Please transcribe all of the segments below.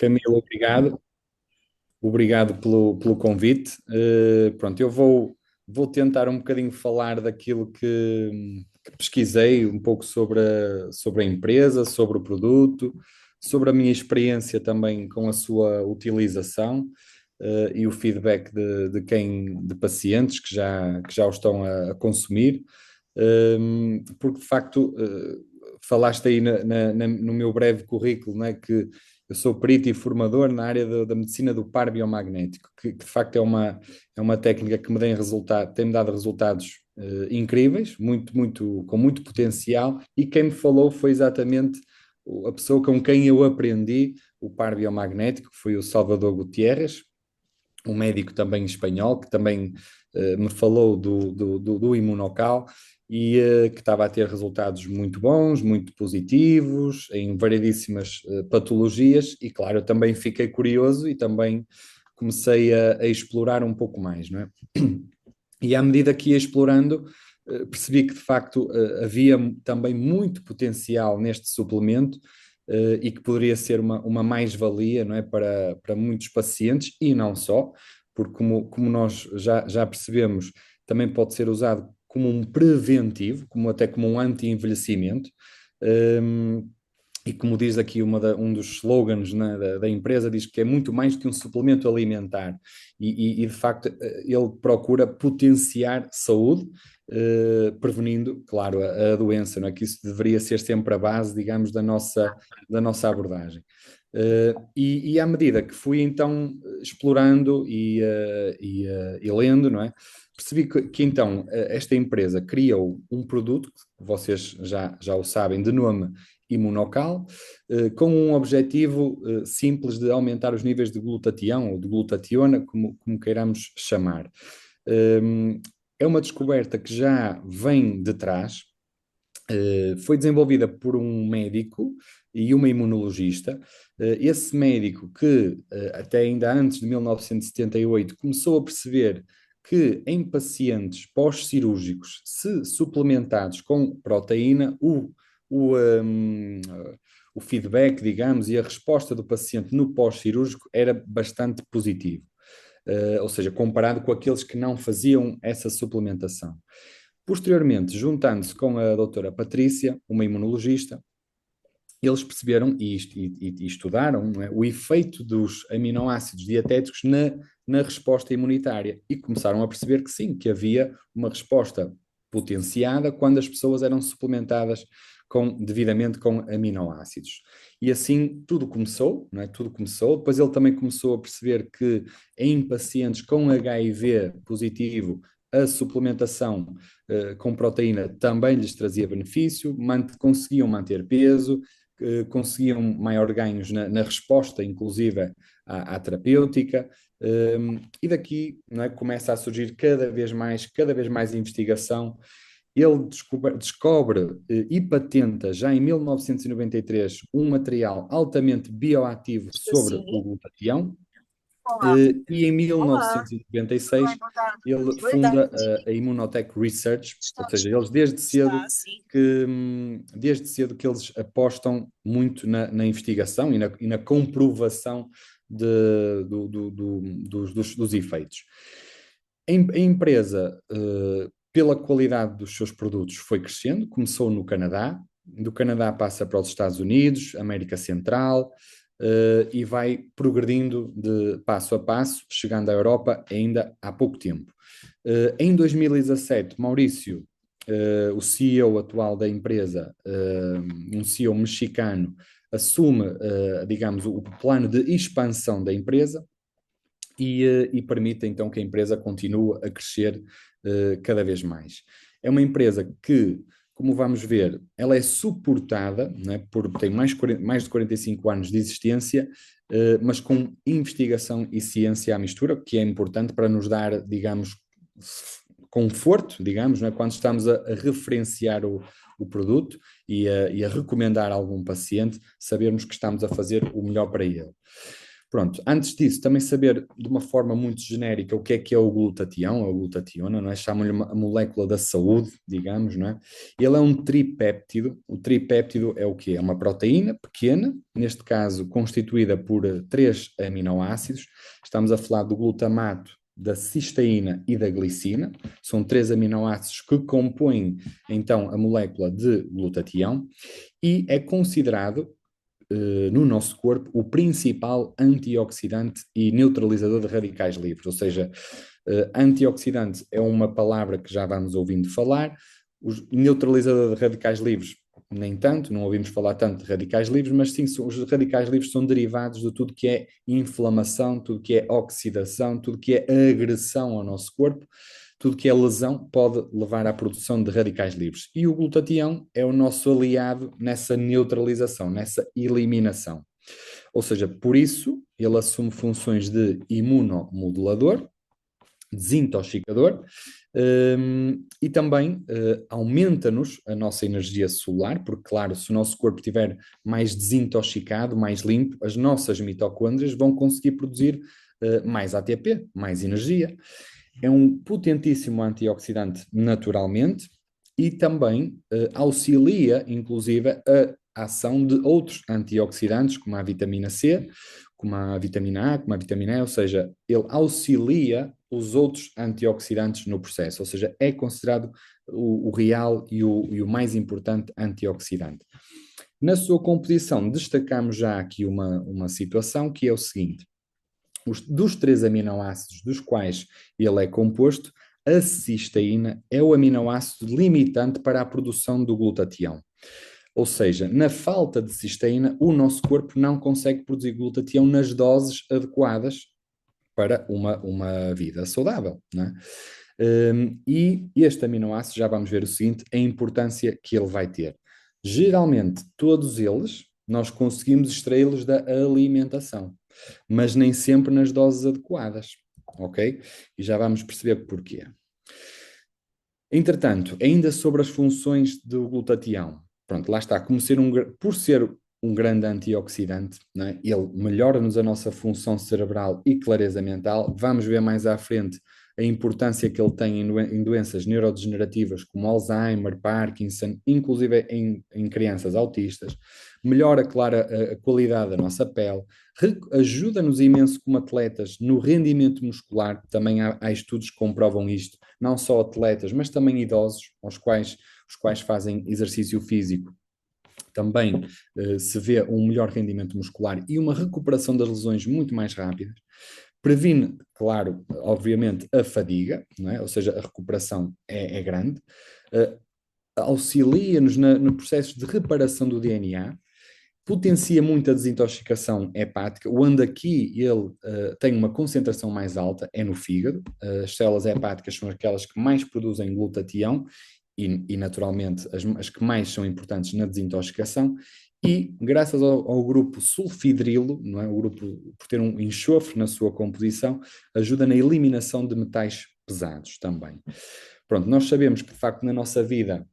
Camilo, obrigado pelo convite. Pronto, vou tentar um bocadinho falar daquilo que pesquisei, um pouco sobre a empresa, sobre o produto, sobre a minha experiência também com a sua utilização, e o feedback de pacientes que já o estão a consumir. Porque de facto, falaste aí no meu breve currículo, né, que eu sou perito e formador na área da medicina do par biomagnético, que de facto é uma técnica que me tem-me dado resultados incríveis, com muito potencial, e quem me falou foi exatamente a pessoa com quem eu aprendi o par biomagnético, foi o Salvador Gutierrez, um médico também espanhol, que também me falou do Imunocal e que estava a ter resultados muito bons, muito positivos, em variedíssimas patologias, e claro, eu também fiquei curioso e também comecei a explorar um pouco mais, não é? E à medida que ia explorando, percebi que de facto havia também muito potencial neste suplemento, e que poderia ser uma mais-valia, não é, para muitos pacientes e não só, porque como nós já percebemos, também pode ser usado como um preventivo, até como um anti-envelhecimento. E como diz aqui um dos slogans, né, da empresa, diz que é muito mais que um suplemento alimentar e, de facto ele procura potenciar saúde, prevenindo, claro, a doença, não é? Que isso deveria ser sempre a base, digamos, da nossa abordagem. E à medida que fui então explorando e lendo, não é? Percebi que então esta empresa criou um produto, que vocês já o sabem, de nome Imunocal, com um objetivo simples de aumentar os níveis de glutatião ou de glutationa, como queiramos chamar. É uma descoberta que já vem de trás, foi desenvolvida por um médico e uma imunologista. Esse médico que, até ainda antes de 1978, começou a perceber que em pacientes pós-cirúrgicos, se suplementados com proteína, o, um, o feedback, digamos, e a resposta do paciente no pós-cirúrgico era bastante positivo. Ou seja, comparado com aqueles que não faziam essa suplementação. Posteriormente, juntando-se com a doutora Patrícia, uma imunologista, eles perceberam e estudaram, não é, o efeito dos aminoácidos dietéticos na resposta imunitária e começaram a perceber que sim, que havia uma resposta potenciada quando as pessoas eram suplementadas devidamente com aminoácidos. E assim tudo começou, não é? Tudo começou. Depois ele também começou a perceber que em pacientes com HIV positivo, a suplementação com proteína também lhes trazia benefício, conseguiam manter peso, conseguiam maior ganhos na resposta, inclusive à terapêutica, e daqui, não é, começa a surgir cada vez mais investigação. Ele descobre e patenta já em 1993 um material altamente bioativo Estou sobre sim. o glutatião, Olá. e em Olá. 1996 Boa tarde. ele Boa funda tarde. a Immunotech Research, ou Está, seja, eles está, sim. desde cedo que eles apostam muito na investigação e na comprovação dos efeitos. A empresa, pela qualidade dos seus produtos, foi crescendo, começou no Canadá, do Canadá passa para os Estados Unidos, América Central, e vai progredindo de passo a passo, chegando à Europa ainda há pouco tempo. Em 2017, Maurício, o CEO atual da empresa, um CEO mexicano, assume, digamos, o plano de expansão da empresa e permite então que a empresa continue a crescer cada vez mais. É uma empresa que, como vamos ver, ela é suportada, não é, tem mais de 45 anos de existência, mas com investigação e ciência à mistura, que é importante para nos dar, digamos, conforto, digamos, não é, quando estamos a referenciar o produto e a recomendar a algum paciente, sabermos que estamos a fazer o melhor para ele. Pronto, antes disso, também saber de uma forma muito genérica o que é o glutatião, a glutationa, não é? Chamam-lhe a molécula da saúde, digamos, não é? Ele é um tripéptido. O tripéptido é o quê? É uma proteína pequena, neste caso constituída por três aminoácidos. Estamos a falar do glutamato, da cisteína e da glicina. São três aminoácidos que compõem, então, a molécula de glutatião e é considerado no nosso corpo o principal antioxidante e neutralizador de radicais livres. Ou seja, antioxidante é uma palavra que já vamos ouvindo falar, o neutralizador de radicais livres nem tanto, não ouvimos falar tanto de radicais livres, mas sim, os radicais livres são derivados de tudo que é inflamação, tudo que é oxidação, tudo que é agressão ao nosso corpo, tudo que é lesão pode levar à produção de radicais livres. E o glutatião é o nosso aliado nessa neutralização, nessa eliminação. Ou seja, por isso ele assume funções de imunomodulador, desintoxicador, e também aumenta-nos a nossa energia solar, porque, claro, se o nosso corpo estiver mais desintoxicado, mais limpo, as nossas mitocôndrias vão conseguir produzir mais ATP, mais energia. É um potentíssimo antioxidante naturalmente e também auxilia, inclusive, a ação de outros antioxidantes, como a vitamina C, como a vitamina A, como a vitamina E, ou seja, ele auxilia os outros antioxidantes no processo, ou seja, é considerado o real e o mais importante antioxidante. Na sua composição, destacamos já aqui uma situação que é o seguinte: dos três aminoácidos dos quais ele é composto, a cisteína é o aminoácido limitante para a produção do glutatião. Ou seja, na falta de cisteína, o nosso corpo não consegue produzir glutatião nas doses adequadas para uma vida saudável. Não é? E este aminoácido, já vamos ver o seguinte, a importância que ele vai ter. Geralmente, todos eles, nós conseguimos extraí-los da alimentação, mas nem sempre nas doses adequadas, ok? E já vamos perceber porquê. Entretanto, ainda sobre as funções do glutatião, pronto, lá está, por ser um grande antioxidante, né, ele melhora-nos a nossa função cerebral e clareza mental. Vamos ver mais à frente a importância que ele tem em doenças neurodegenerativas como Alzheimer, Parkinson, inclusive em crianças autistas. Melhora, claro, a qualidade da nossa pele, ajuda-nos imenso como atletas no rendimento muscular. Também há estudos que comprovam isto, não só atletas, mas também idosos, os quais fazem exercício físico. Também se vê um melhor rendimento muscular e uma recuperação das lesões muito mais rápidas. Previne, claro, obviamente, a fadiga, não é? Ou seja, a recuperação é grande. Auxilia-nos no processo de reparação do DNA, potencia muito a desintoxicação hepática, onde aqui ele tem uma concentração mais alta, é no fígado. As células hepáticas são aquelas que mais produzem glutatião e naturalmente, as que mais são importantes na desintoxicação. E graças ao grupo sulfidrilo, não é? O grupo, por ter um enxofre na sua composição, ajuda na eliminação de metais pesados também. Pronto, nós sabemos que de facto na nossa vida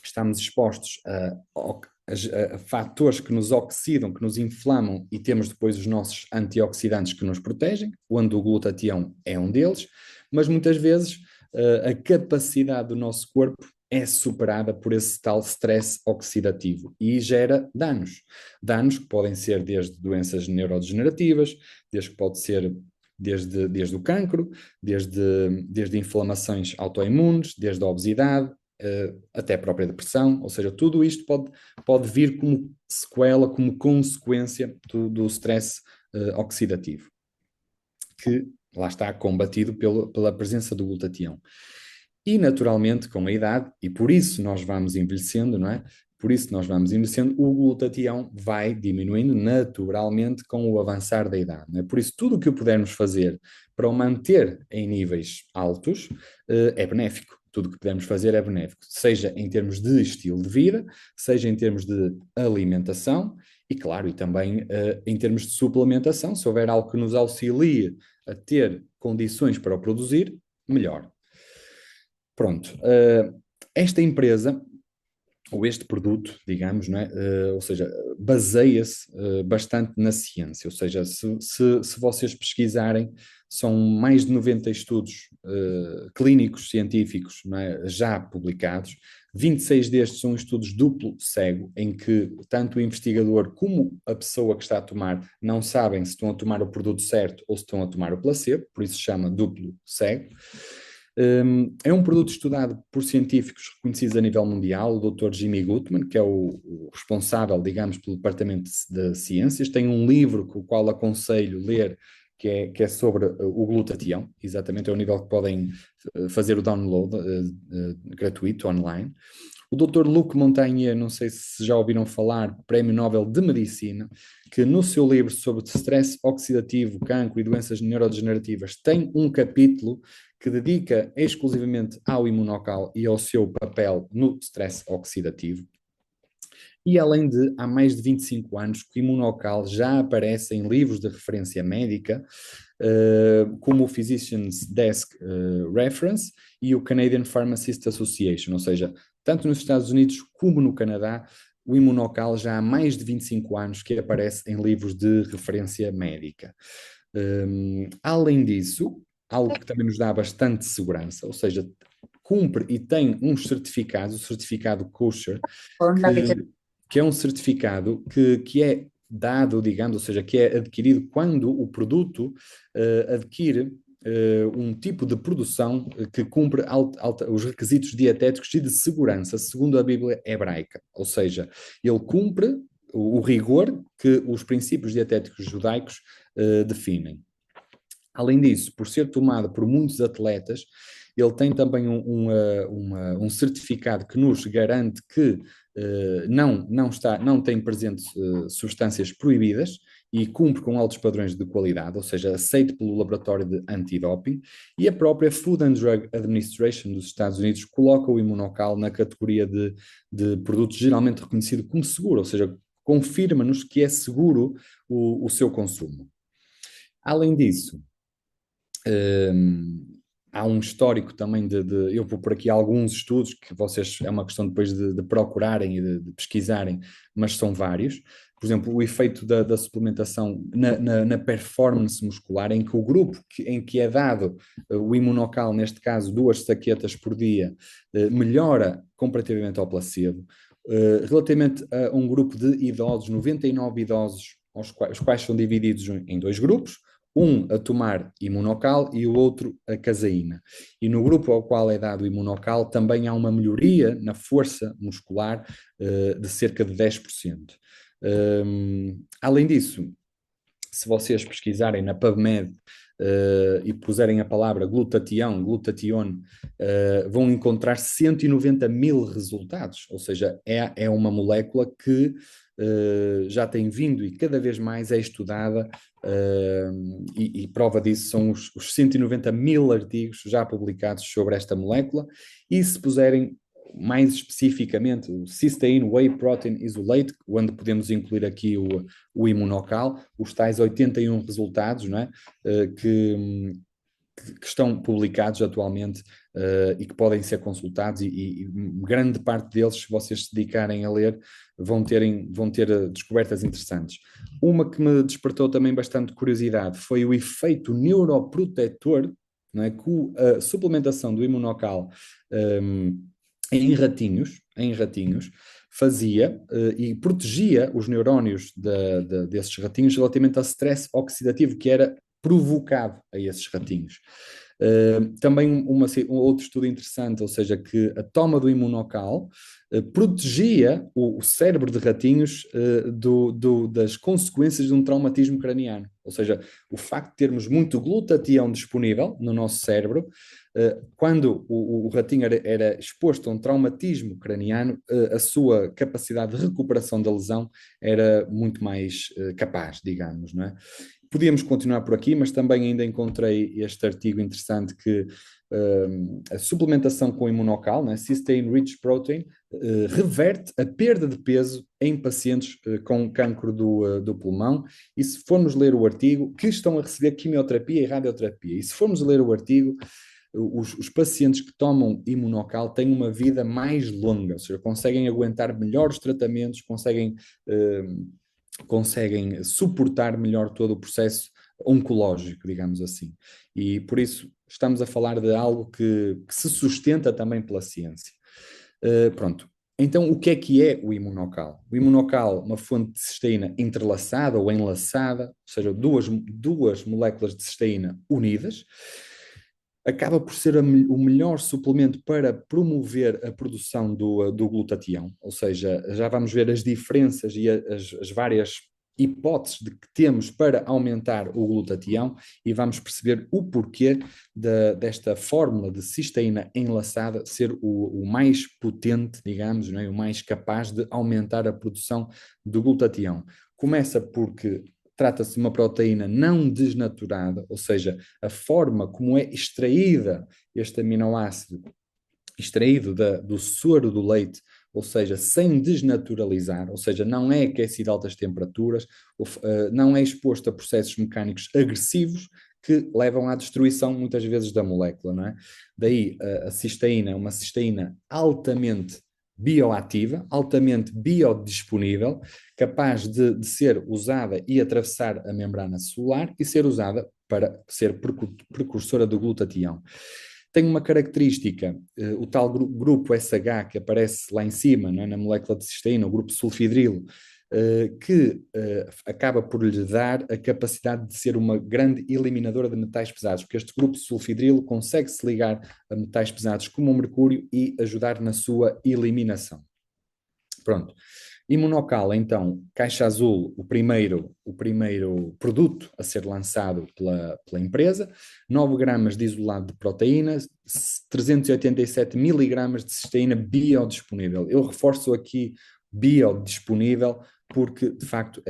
estamos expostos a fatores que nos oxidam, que nos inflamam, e temos depois os nossos antioxidantes que nos protegem, onde o glutatião é um deles, mas muitas vezes a capacidade do nosso corpo é superada por esse tal stress oxidativo e gera danos. Danos que podem ser desde doenças neurodegenerativas, desde que pode ser desde o cancro, desde inflamações autoimunes, desde a obesidade, até a própria depressão, ou seja, tudo isto pode vir como sequela, como consequência do stress oxidativo, que lá está combatido pela presença do glutatião. E naturalmente, com a idade, e por isso nós vamos envelhecendo, não é? Por isso nós vamos envelhecendo, o glutatião vai diminuindo naturalmente com o avançar da idade. Não é? Por isso, tudo o que pudermos fazer para o manter em níveis altos é benéfico. Tudo o que pudermos fazer é benéfico, seja em termos de estilo de vida, seja em termos de alimentação e, claro, e também em termos de suplementação. Se houver algo que nos auxilie a ter condições para o produzir, melhor. Pronto. Esta empresa ou este produto, digamos, não é? Ou seja, baseia-se bastante na ciência, ou seja, se vocês pesquisarem, são mais de 90 estudos clínicos científicos, não é? Já publicados, 26 destes são estudos duplo cego, em que tanto o investigador como a pessoa que está a tomar não sabem se estão a tomar o produto certo ou se estão a tomar o placebo, por isso se chama duplo cego. É um produto estudado por científicos reconhecidos a nível mundial, o Dr. Jimmy Gutman, que é o responsável, digamos, pelo Departamento de Ciências, tem um livro com o qual aconselho ler, que é sobre o glutatião, exatamente, é o nível que podem fazer o download gratuito online. O Dr. Luc Montagnier, não sei se já ouviram falar, Prémio Nobel de Medicina, que no seu livro sobre stress oxidativo, cancro e doenças neurodegenerativas tem um capítulo que dedica exclusivamente ao imunocal e ao seu papel no stress oxidativo. E além de, há mais de 25 anos, que o imunocal já aparece em livros de referência médica, como o Physician's Desk Reference e o Canadian Pharmacist Association, ou seja, tanto nos Estados Unidos como no Canadá, o imunocal já há mais de 25 anos que aparece em livros de referência médica. Além disso, algo que também nos dá bastante segurança, ou seja, cumpre e tem uns certificados, o certificado kosher, que é um certificado que é dado, digamos, ou seja, que é adquirido quando o produto adquire um tipo de produção que cumpre os requisitos dietéticos e de segurança, segundo a Bíblia hebraica. Ou seja, ele cumpre o rigor que os princípios dietéticos judaicos definem. Além disso, por ser tomado por muitos atletas, ele tem também um certificado que nos garante que não tem presente substâncias proibidas e cumpre com altos padrões de qualidade, ou seja, aceito pelo laboratório de antidoping, e a própria Food and Drug Administration dos Estados Unidos coloca o imunocal na categoria de produtos geralmente reconhecido como seguro, ou seja, confirma-nos que é seguro o seu consumo. Além disso, há um histórico também eu vou por aqui alguns estudos que vocês, é uma questão depois de procurarem e de pesquisarem, mas são vários. Por exemplo, o efeito da suplementação na performance muscular, em que o grupo em que é dado o imunocal, neste caso 2 saquetas por dia, melhora comparativamente ao placebo. Relativamente a um grupo de idosos, 99 idosos, os quais são divididos em 2 grupos, um a tomar imunocal e o outro a caseína. E no grupo ao qual é dado imunocal também há uma melhoria na força muscular de cerca de 10%. Além disso, se vocês pesquisarem na PubMed e puserem a palavra glutatione, vão encontrar 190 mil resultados, ou seja, é uma molécula que já tem vindo e cada vez mais é estudada e prova disso são os 190 mil artigos já publicados sobre esta molécula, e se puserem mais especificamente o Cysteine Whey Protein Isolate, onde podemos incluir aqui o imunocal, os tais 81 resultados, não é? Que estão publicados atualmente e que podem ser consultados e grande parte deles, se vocês se dedicarem a ler, vão ter descobertas interessantes. Uma que me despertou também bastante curiosidade foi o efeito neuroprotetor, não é? Com a suplementação do imunocal em ratinhos, fazia e protegia os neurónios desses ratinhos relativamente ao stress oxidativo que era provocado a esses ratinhos. Também um outro estudo interessante, ou seja, que a toma do imunocal protegia o cérebro de ratinhos das consequências de um traumatismo craniano. Ou seja, o facto de termos muito glutatião disponível no nosso cérebro, quando o ratinho era exposto a um traumatismo craniano, a sua capacidade de recuperação da lesão era muito mais capaz, digamos, não é? Podíamos continuar por aqui, mas também ainda encontrei este artigo interessante que a suplementação com imunocal, né, Cysteine Rich Protein, reverte a perda de peso em pacientes com cancro do pulmão. E se formos ler o artigo, que estão a receber quimioterapia e radioterapia, e se formos ler o artigo, os pacientes que tomam imunocal têm uma vida mais longa, ou seja, conseguem aguentar melhor os tratamentos, conseguem suportar melhor todo o processo oncológico, digamos assim. E por isso estamos a falar de algo que se sustenta também pela ciência. Pronto. Então, o que é o imunocal? O imunocal, uma fonte de cisteína entrelaçada ou enlaçada, ou seja, duas moléculas de cisteína unidas, acaba por ser o melhor suplemento para promover a produção do glutatião, ou seja, já vamos ver as diferenças e as várias hipóteses de que temos para aumentar o glutatião e vamos perceber o porquê desta fórmula de cisteína enlaçada ser o mais potente, digamos, não é? O mais capaz de aumentar a produção do glutatião. Começa porque trata-se de uma proteína não desnaturada, ou seja, a forma como é extraída este aminoácido, extraído do soro do leite, ou seja, sem desnaturalizar, ou seja, não é aquecido a altas temperaturas, não é exposto a processos mecânicos agressivos que levam à destruição muitas vezes da molécula, não é? Daí a cisteína é uma cisteína altamente bioativa, altamente biodisponível, capaz de ser usada e atravessar a membrana celular e ser usada para ser precursora do glutatião. Tem uma característica, o tal grupo SH que aparece lá em cima, não é, na molécula de cisteína, o grupo sulfidrilo, que acaba por lhe dar a capacidade de ser uma grande eliminadora de metais pesados, porque este grupo sulfidrilo consegue se ligar a metais pesados como o mercúrio e ajudar na sua eliminação. Pronto. Imunocal, então, caixa azul, o primeiro produto a ser lançado pela empresa, 9 gramas de isolado de proteína, 387 miligramas de cisteína biodisponível. Eu reforço aqui biodisponível porque, de facto,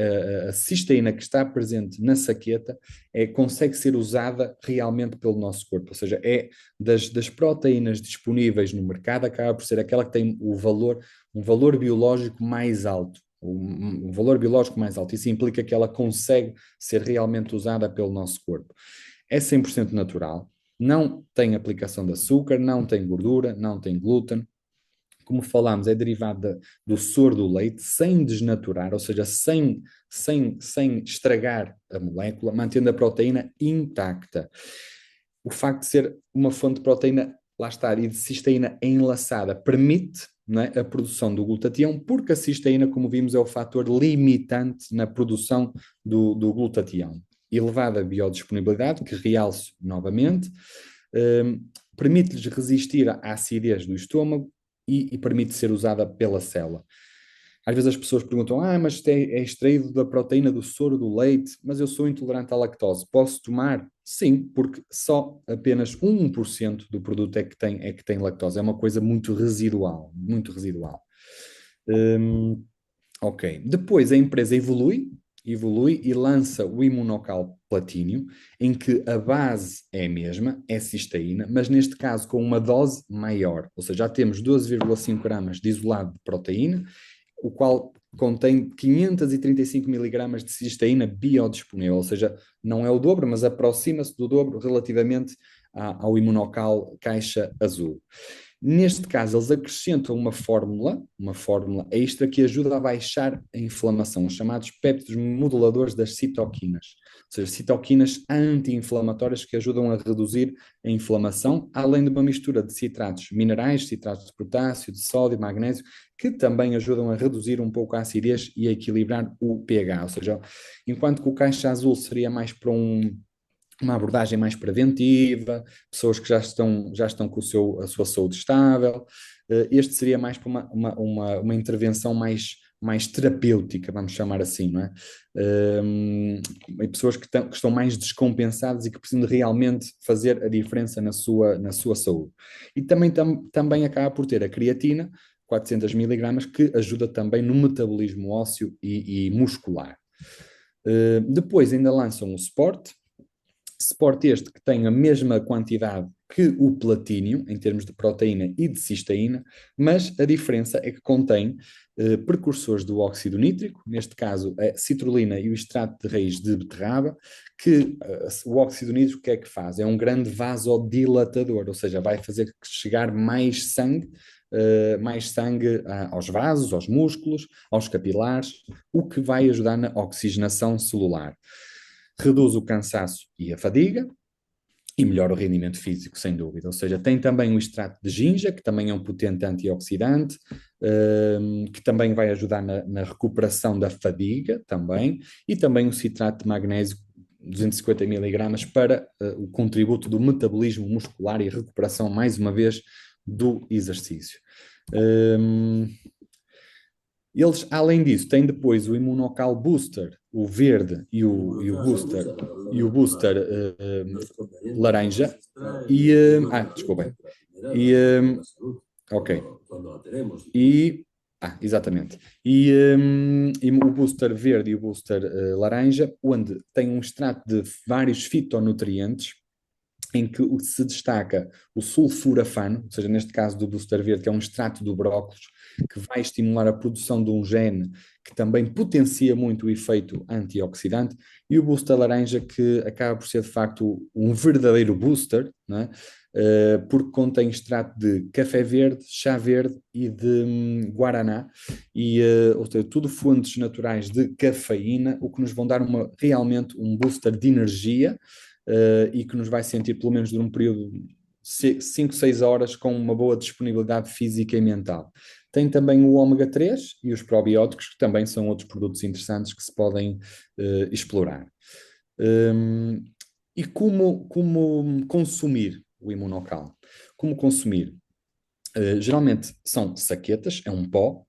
a cisteína que está presente na saqueta consegue ser usada realmente pelo nosso corpo, ou seja, é das proteínas disponíveis no mercado, acaba por ser aquela que tem um valor biológico mais alto. Um valor biológico mais alto. Isso implica que ela consegue ser realmente usada pelo nosso corpo. É 100% natural, não tem aplicação de açúcar, não tem gordura, não tem glúten. Como falámos, é derivada do soro do leite, sem desnaturar, ou seja, sem estragar a molécula, mantendo a proteína intacta. O facto de ser uma fonte de proteína, lá está, e de cisteína enlaçada, permite, não é, a produção do glutatião, porque a cisteína, como vimos, é o fator limitante na produção do glutatião. Elevada biodisponibilidade, que realço novamente, permite-lhes resistir à acidez do estômago e permite ser usada pela célula. Às vezes as pessoas perguntam, mas isto é extraído da proteína do soro do leite, mas eu sou intolerante à lactose, posso tomar? Sim, porque só apenas 1% do produto é que tem lactose, é uma coisa muito residual, muito residual. Ok, depois a empresa evolui e lança o Imunocal Platinum, em que a base é a mesma, é cisteína, mas neste caso com uma dose maior, ou seja, já temos 12,5 gramas de isolado de proteína, o qual contém 535 miligramas de cisteína biodisponível, ou seja, não é o dobro, mas aproxima-se do dobro relativamente ao Imunocal caixa azul. Neste caso, eles acrescentam uma fórmula extra que ajuda a baixar a inflamação, os chamados péptidos moduladores das citoquinas, ou seja, citoquinas anti-inflamatórias que ajudam a reduzir a inflamação, além de uma mistura de citratos minerais, citratos de potássio, de sódio, magnésio, que também ajudam a reduzir um pouco a acidez e a equilibrar o pH, ou seja, enquanto que o caixa azul seria mais para uma abordagem mais preventiva, pessoas que já estão com a sua saúde estável. Este seria mais para uma intervenção mais terapêutica, vamos chamar assim, não é? Pessoas que estão mais descompensadas e que precisam de realmente fazer a diferença na sua saúde. E também acaba por ter a creatina, 400 miligramas, que ajuda também no metabolismo ósseo e muscular. Depois ainda lançam o Sport este que tem a mesma quantidade que o platínio, em termos de proteína e de cisteína, mas a diferença é que contém precursores do óxido nítrico, neste caso a citrulina e o extrato de raiz de beterraba, que o óxido nítrico o que é que faz? É um grande vasodilatador, ou seja, vai fazer chegar mais sangue aos vasos, aos músculos, aos capilares, o que vai ajudar na oxigenação celular. Reduz o cansaço e a fadiga, e melhora o rendimento físico, sem dúvida. Ou seja, tem também o extrato de ginja, que também é um potente antioxidante, que também vai ajudar na recuperação da fadiga, também, e também o citrato de magnésio, 250 miligramas, para o contributo do metabolismo muscular e recuperação, mais uma vez, do exercício. Eles, além disso, têm depois o Immunocal Booster, o verde e o booster laranja. Desculpem. Ok. Exatamente. E o booster verde e o booster laranja, onde tem um extrato de vários fitonutrientes, em que se destaca o sulforafano, ou seja, neste caso do booster verde, que é um extrato do brócolis, que vai estimular a produção de um gene que também potencia muito o efeito antioxidante, e o booster laranja, que acaba por ser de facto um verdadeiro booster, não é? Porque contém extrato de café verde, chá verde e de guaraná, ou seja, tudo fontes naturais de cafeína, o que nos vão dar realmente um booster de energia, e que nos vai sentir pelo menos durante um período de 5, 6 horas com uma boa disponibilidade física e mental. Tem também o ômega 3 e os probióticos, que também são outros produtos interessantes que se podem explorar. E como consumir o Imunocal? Como consumir? Geralmente são saquetas, é um pó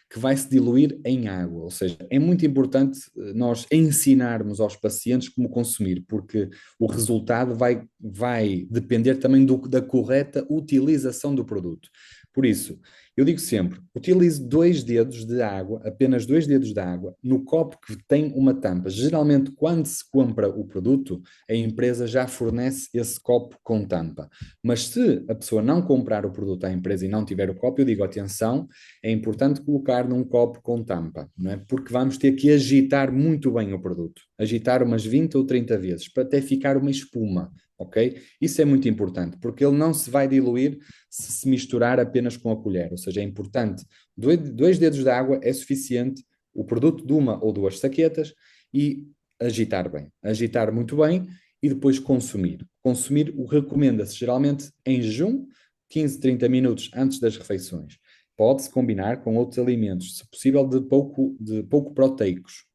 que vai se diluir em água, ou seja, é muito importante nós ensinarmos aos pacientes como consumir, porque o resultado vai depender também da correta utilização do produto. Por isso, eu digo sempre, utilize 2 dedos de água, apenas 2 dedos de água, no copo que tem uma tampa. Geralmente, quando se compra o produto, a empresa já fornece esse copo com tampa. Mas se a pessoa não comprar o produto à empresa e não tiver o copo, eu digo, atenção, é importante colocar num copo com tampa, não é? Porque vamos ter que agitar muito bem o produto. Agitar umas 20 ou 30 vezes, para até ficar uma espuma, ok? Isso é muito importante, porque ele não se vai diluir se misturar apenas com a colher. Ou seja, é importante, 2 dedos de água é suficiente, o produto de 1 ou 2 saquetas, e agitar bem. Agitar muito bem, e depois consumir. Consumir o recomenda-se geralmente em jejum, 15, 30 minutos antes das refeições. Pode-se combinar com outros alimentos, se possível pouco proteicos.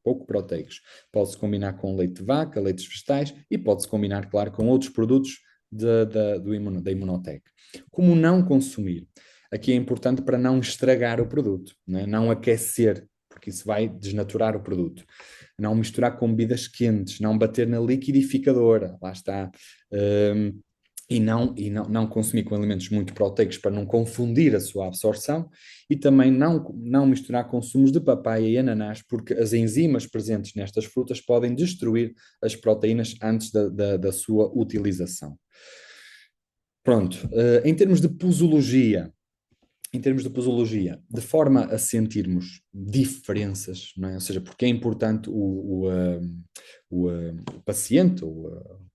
Pode-se combinar com leite de vaca, leites vegetais, e pode-se combinar, claro, com outros produtos da Imunotec. Como não consumir? Aqui é importante para não estragar o produto, não aquecer, porque isso vai desnaturar o produto. Não misturar com bebidas quentes, não bater na liquidificadora, lá está. E não consumir com alimentos muito proteicos para não confundir a sua absorção, e também não misturar consumos de papaya e ananás, porque as enzimas presentes nestas frutas podem destruir as proteínas antes da sua utilização. Pronto, em termos de posologia, de forma a sentirmos diferenças, não é? Ou seja, porque é importante o paciente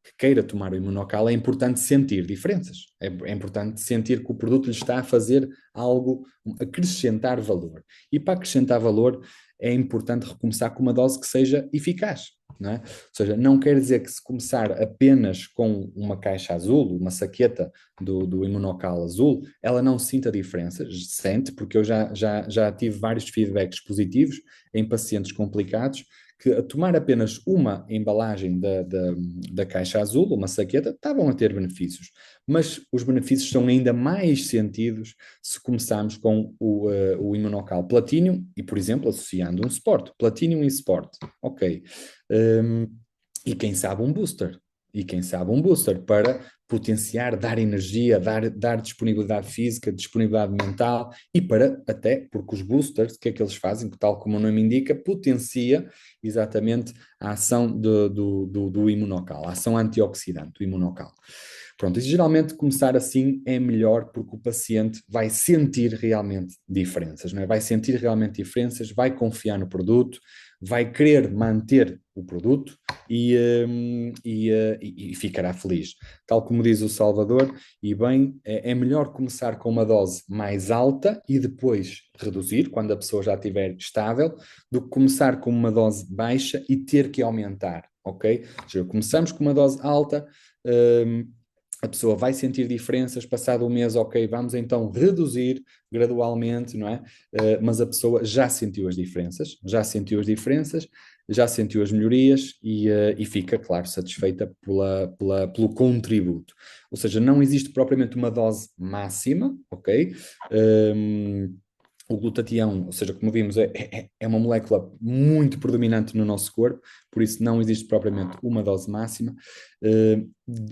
que queira tomar o Imunocal, é importante sentir diferenças. É importante sentir que o produto lhe está a fazer algo, acrescentar valor. E para acrescentar valor, é importante recomeçar com uma dose que seja eficaz. Não é? Ou seja, não quer dizer que se começar apenas com uma caixa azul, uma saqueta do Imunocal azul, ela não sinta diferença. Sente, porque eu já tive vários feedbacks positivos em pacientes complicados, que a tomar apenas uma embalagem da caixa azul, uma saqueta, estavam a ter benefícios. Mas os benefícios são ainda mais sentidos se começarmos com o Imunocal Platinum e, por exemplo, associando um Sport. Platinum e Sport. Ok. E quem sabe um booster. Para potenciar, dar energia, dar disponibilidade física, disponibilidade mental e para até, porque os boosters, o que é que eles fazem? Que tal como o nome indica, potencia exatamente a ação do imunocal, a ação antioxidante do imunocal. Pronto, e geralmente começar assim é melhor porque o paciente vai sentir realmente diferenças, não é? Vai sentir realmente diferenças, vai confiar no produto, vai querer manter o produto e ficará feliz. Tal como diz o Salvador, e bem, é melhor começar com uma dose mais alta e depois reduzir, quando a pessoa já estiver estável, do que começar com uma dose baixa e ter que aumentar, ok? Ou seja, começamos com uma dose alta, hum, a pessoa vai sentir diferenças, passado um mês, ok, vamos então reduzir gradualmente, não é? Mas a pessoa já sentiu as diferenças, já sentiu as melhorias e fica, claro, satisfeita pelo contributo. Ou seja, não existe propriamente uma dose máxima, ok? O glutatião, ou seja, como vimos, é uma molécula muito predominante no nosso corpo, por isso não existe propriamente uma dose máxima.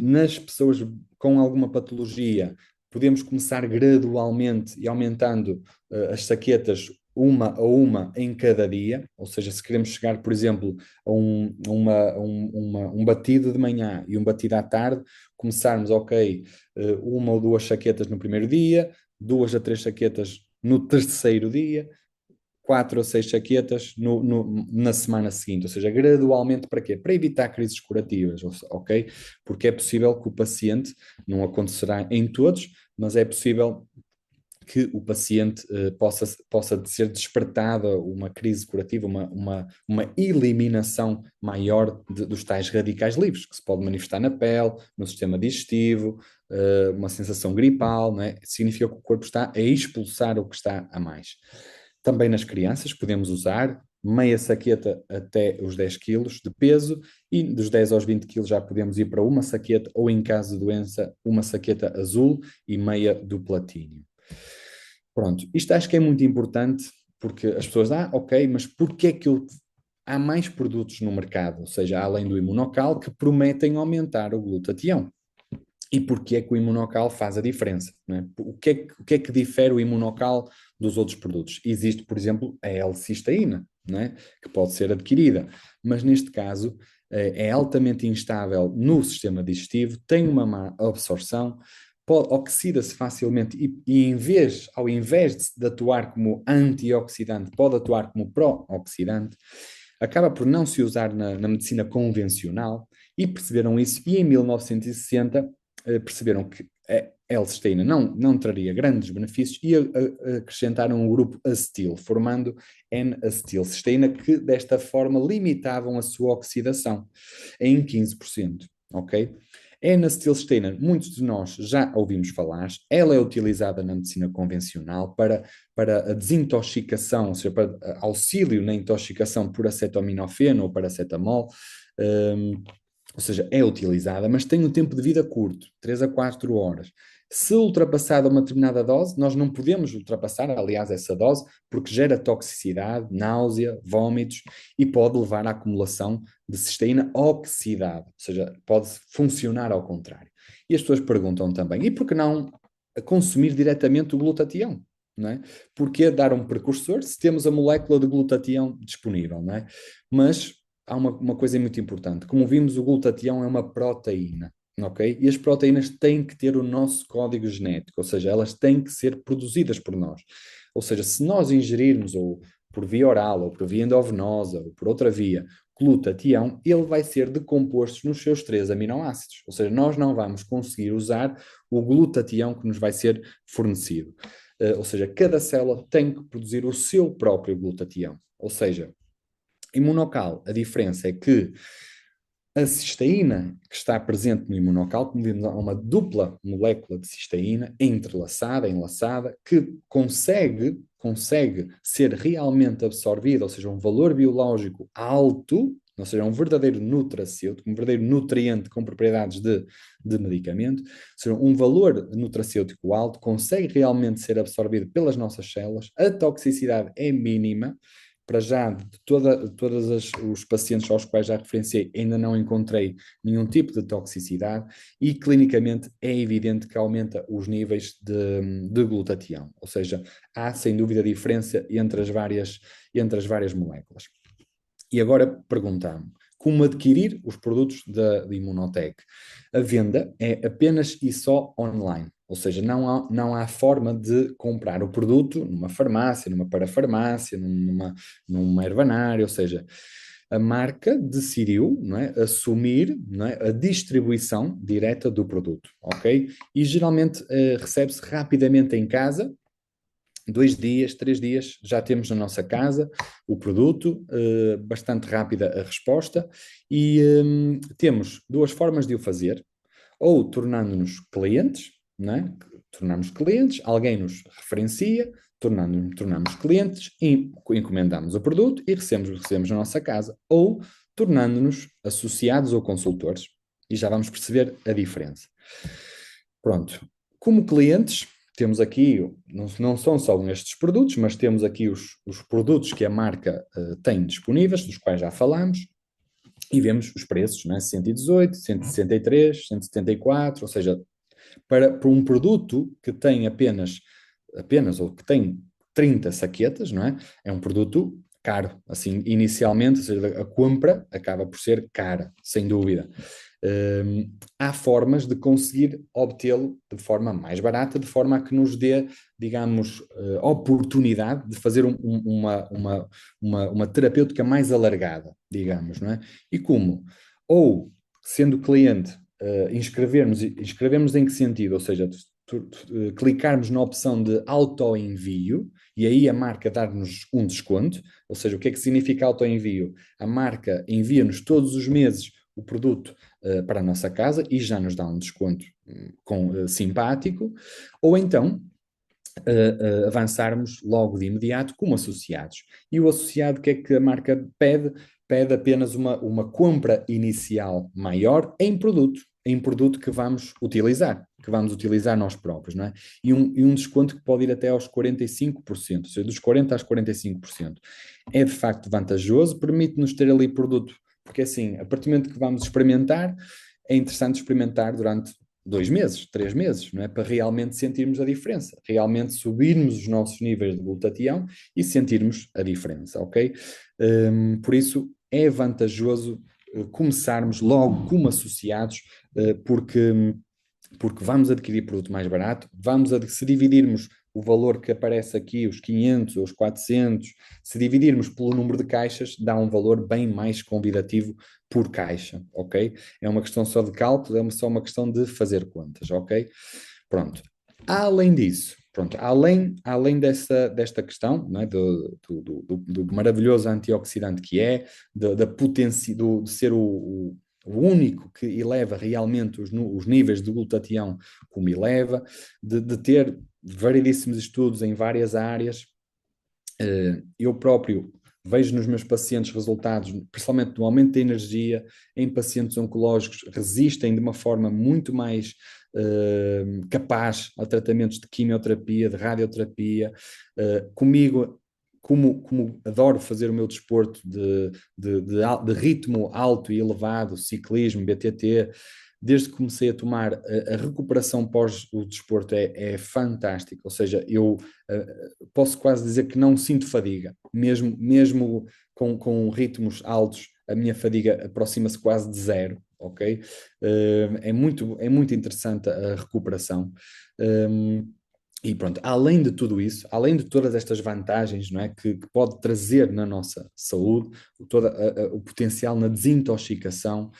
Nas pessoas com alguma patologia, podemos começar gradualmente e aumentando as saquetas uma a uma em cada dia, ou seja, se queremos chegar, por exemplo, a um batido de manhã e um batido à tarde, começarmos, ok, uma ou duas saquetas no primeiro dia, 2 a 3 saquetas no terceiro dia, 4 ou 6 saquetas na semana seguinte, ou seja, gradualmente para quê? Para evitar crises curativas, ok? Porque é possível que o paciente, não acontecerá em todos, mas é possível que o paciente possa ser despertada uma crise curativa, uma eliminação maior dos tais radicais livres, que se pode manifestar na pele, no sistema digestivo, uma sensação gripal, não é? Significa que o corpo está a expulsar o que está a mais. Também nas crianças podemos usar meia saqueta até os 10 quilos de peso e dos 10 aos 20 quilos já podemos ir para uma saqueta ou, em caso de doença, uma saqueta azul e meia do platínio. Pronto, isto acho que é muito importante porque as pessoas, ok, mas porquê é que há mais produtos no mercado, ou seja, além do imunocal, que prometem aumentar o glutatião? E porquê é que o imunocal faz a diferença? Não é? O que é que difere o imunocal dos outros produtos? Existe, por exemplo, a L-cisteína, não é? Que pode ser adquirida, mas neste caso é altamente instável no sistema digestivo, tem uma má absorção, oxida-se facilmente e ao invés de atuar como antioxidante, pode atuar como pró-oxidante, acaba por não se usar na medicina convencional e perceberam isso e em 1960 perceberam que a L-cisteína não traria grandes benefícios e acrescentaram o grupo acetil, formando N-acetilcisteína, que desta forma limitavam a sua oxidação em 15%, ok? A N-acetilcisteína, muitos de nós já ouvimos falar, ela é utilizada na medicina convencional para a desintoxicação, ou seja, para auxílio na intoxicação por acetaminofeno ou paracetamol, ou seja, é utilizada, mas tem um tempo de vida curto, 3 a 4 horas. Se ultrapassada uma determinada dose, nós não podemos ultrapassar, aliás, essa dose, porque gera toxicidade, náusea, vômitos e pode levar à acumulação de cisteína oxidada, ou seja, pode funcionar ao contrário. E as pessoas perguntam também, e por que não consumir diretamente o glutatião? Não é? Porque dar um precursor se temos a molécula de glutatião disponível, não é? Mas há uma coisa muito importante. Como vimos, o glutatião é uma proteína, ok? E as proteínas têm que ter o nosso código genético, ou seja, elas têm que ser produzidas por nós. Ou seja, se nós ingerirmos ou por via oral, ou por via endovenosa, ou por outra via, glutatião, ele vai ser decomposto nos seus 3 aminoácidos. Ou seja, nós não vamos conseguir usar o glutatião que nos vai ser fornecido. Ou seja, cada célula tem que produzir o seu próprio glutatião. Ou seja, imunocal, a diferença é que a cisteína que está presente no imunocal, como vimos, há uma dupla molécula de cisteína entrelaçada, enlaçada, que consegue ser realmente absorvida, ou seja, um valor biológico alto, ou seja, um verdadeiro nutracêutico, um verdadeiro nutriente com propriedades de medicamento, ou seja, um valor nutracêutico alto, consegue realmente ser absorvido pelas nossas células, a toxicidade é mínima, para já, de todos os pacientes aos quais já referenciei, ainda não encontrei nenhum tipo de toxicidade e clinicamente é evidente que aumenta os níveis de glutatião, ou seja, há sem dúvida diferença entre as várias moléculas. E agora perguntamos, como adquirir os produtos da Imunotech? A venda é apenas e só online, ou seja, não há forma de comprar o produto numa farmácia, numa parafarmácia, numa ervanária, ou seja, a marca decidiu, não é, assumir, não é, a distribuição direta do produto, ok? E geralmente recebe-se rapidamente em casa, 2 dias, 3 dias, já temos na nossa casa o produto, bastante rápida a resposta, e temos duas formas de o fazer, ou tornando-nos clientes, né? Tornamos clientes, alguém nos referencia, tornamos clientes, e encomendamos o produto e recebemos na nossa casa, ou tornando-nos associados ou consultores, e já vamos perceber a diferença. Pronto, como clientes, temos aqui, não são só estes produtos, mas temos aqui os produtos que a marca tem disponíveis, dos quais já falamos, e vemos os preços, né? 118, 163, 174, ou seja, para um produto que tem apenas ou que tem 30 saquetas, não é? É um produto caro, assim, inicialmente, ou seja, a compra acaba por ser cara, sem dúvida. Há formas de conseguir obtê-lo de forma mais barata, de forma a que nos dê, digamos, oportunidade de fazer uma terapêutica mais alargada, digamos, não é? E como? Ou, sendo cliente, inscrevermos em que sentido? Ou seja, clicarmos na opção de auto-envio e aí a marca dar-nos um desconto. Ou seja, o que é que significa auto-envio? A marca envia-nos todos os meses o produto para a nossa casa e já nos dá um desconto simpático. Ou então avançarmos logo de imediato como associados. E o associado, o que é que a marca pede? Pede apenas uma compra inicial maior em produto que vamos utilizar nós próprios, não é? E um desconto que pode ir até aos 45%, ou seja, dos 40% aos 45%. É de facto vantajoso, permite-nos ter ali produto, porque assim, a partir do momento que vamos experimentar, é interessante experimentar durante 2 meses, 3 meses, não é? Para realmente sentirmos a diferença, realmente subirmos os nossos níveis de glutatião e sentirmos a diferença, ok? Por isso é vantajoso começarmos logo como associados, porque vamos adquirir produto mais barato, se dividirmos o valor que aparece aqui, os 500 ou os 400, se dividirmos pelo número de caixas, dá um valor bem mais convidativo por caixa, ok? É uma questão só de cálculo, é só uma questão de fazer contas, ok? Pronto. Além disso, pronto, além desta questão, não é, do maravilhoso antioxidante que é, da potência, de ser o único que eleva realmente os níveis de glutatião como eleva, de ter variedíssimos estudos em várias áreas. Eu próprio vejo nos meus pacientes resultados, principalmente do aumento da energia, em pacientes oncológicos, resistem de uma forma muito mais capaz a tratamentos de quimioterapia, de radioterapia. Comigo, como adoro fazer o meu desporto de ritmo alto e elevado, ciclismo, BTT, desde que comecei a tomar a recuperação pós o desporto é fantástica, ou seja, eu posso quase dizer que não sinto fadiga, mesmo com ritmos altos, a minha fadiga aproxima-se quase de zero, ok? É muito interessante a recuperação. E pronto, além de tudo isso, além de todas estas vantagens, não é, que pode trazer na nossa saúde, todo o potencial na desintoxicação,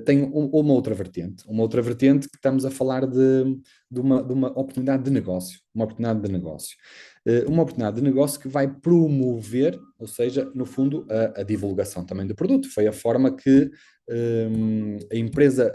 tem uma outra vertente que estamos a falar de uma oportunidade de negócio, uma oportunidade de negócio. Uma oportunidade de negócio que vai promover, ou seja, no fundo, a divulgação também do produto. Foi a forma que a empresa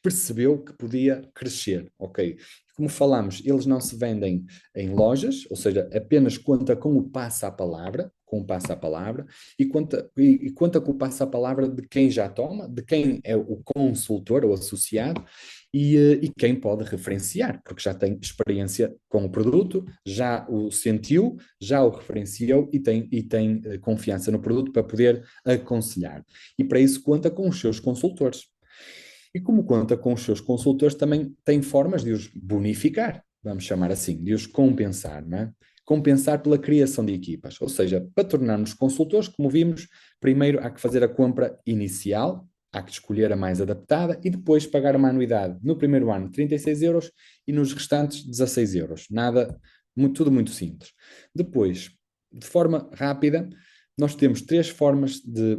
percebeu que podia crescer, ok? Como falamos, eles não se vendem em lojas, ou seja, apenas conta com o passa-palavra, com o passa-palavra e conta com o passa-palavra de quem já toma, de quem é o consultor ou associado e quem pode referenciar, porque já tem experiência com o produto, já o sentiu, já o referenciou e tem confiança no produto para poder aconselhar. E para isso conta com os seus consultores. E como conta com os seus consultores, também tem formas de os bonificar, vamos chamar assim, de os compensar, não é? Compensar pela criação de equipas. Ou seja, para tornar-nos consultores, como vimos, primeiro há que fazer a compra inicial, há que escolher a mais adaptada e depois pagar uma anuidade. No primeiro ano, 36 euros e nos restantes, 16 euros. Nada, tudo muito simples. Depois, de forma rápida, nós temos três formas de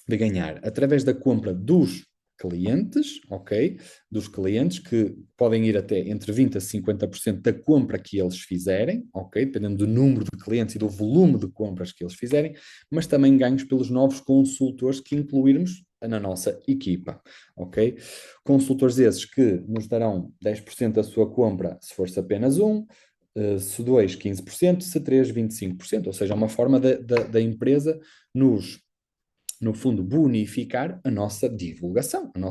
ganhar. Através da compra dos clientes, ok? Dos clientes que podem ir até entre 20% a 50% da compra que eles fizerem, ok? Dependendo do número de clientes e do volume de compras que eles fizerem, mas também ganhos pelos novos consultores que incluirmos na nossa equipa, ok? Consultores esses que nos darão 10% da sua compra se for apenas um, se dois, 15%, se três, 25%, ou seja, uma forma da empresa nos no fundo, bonificar a nossa divulgação, a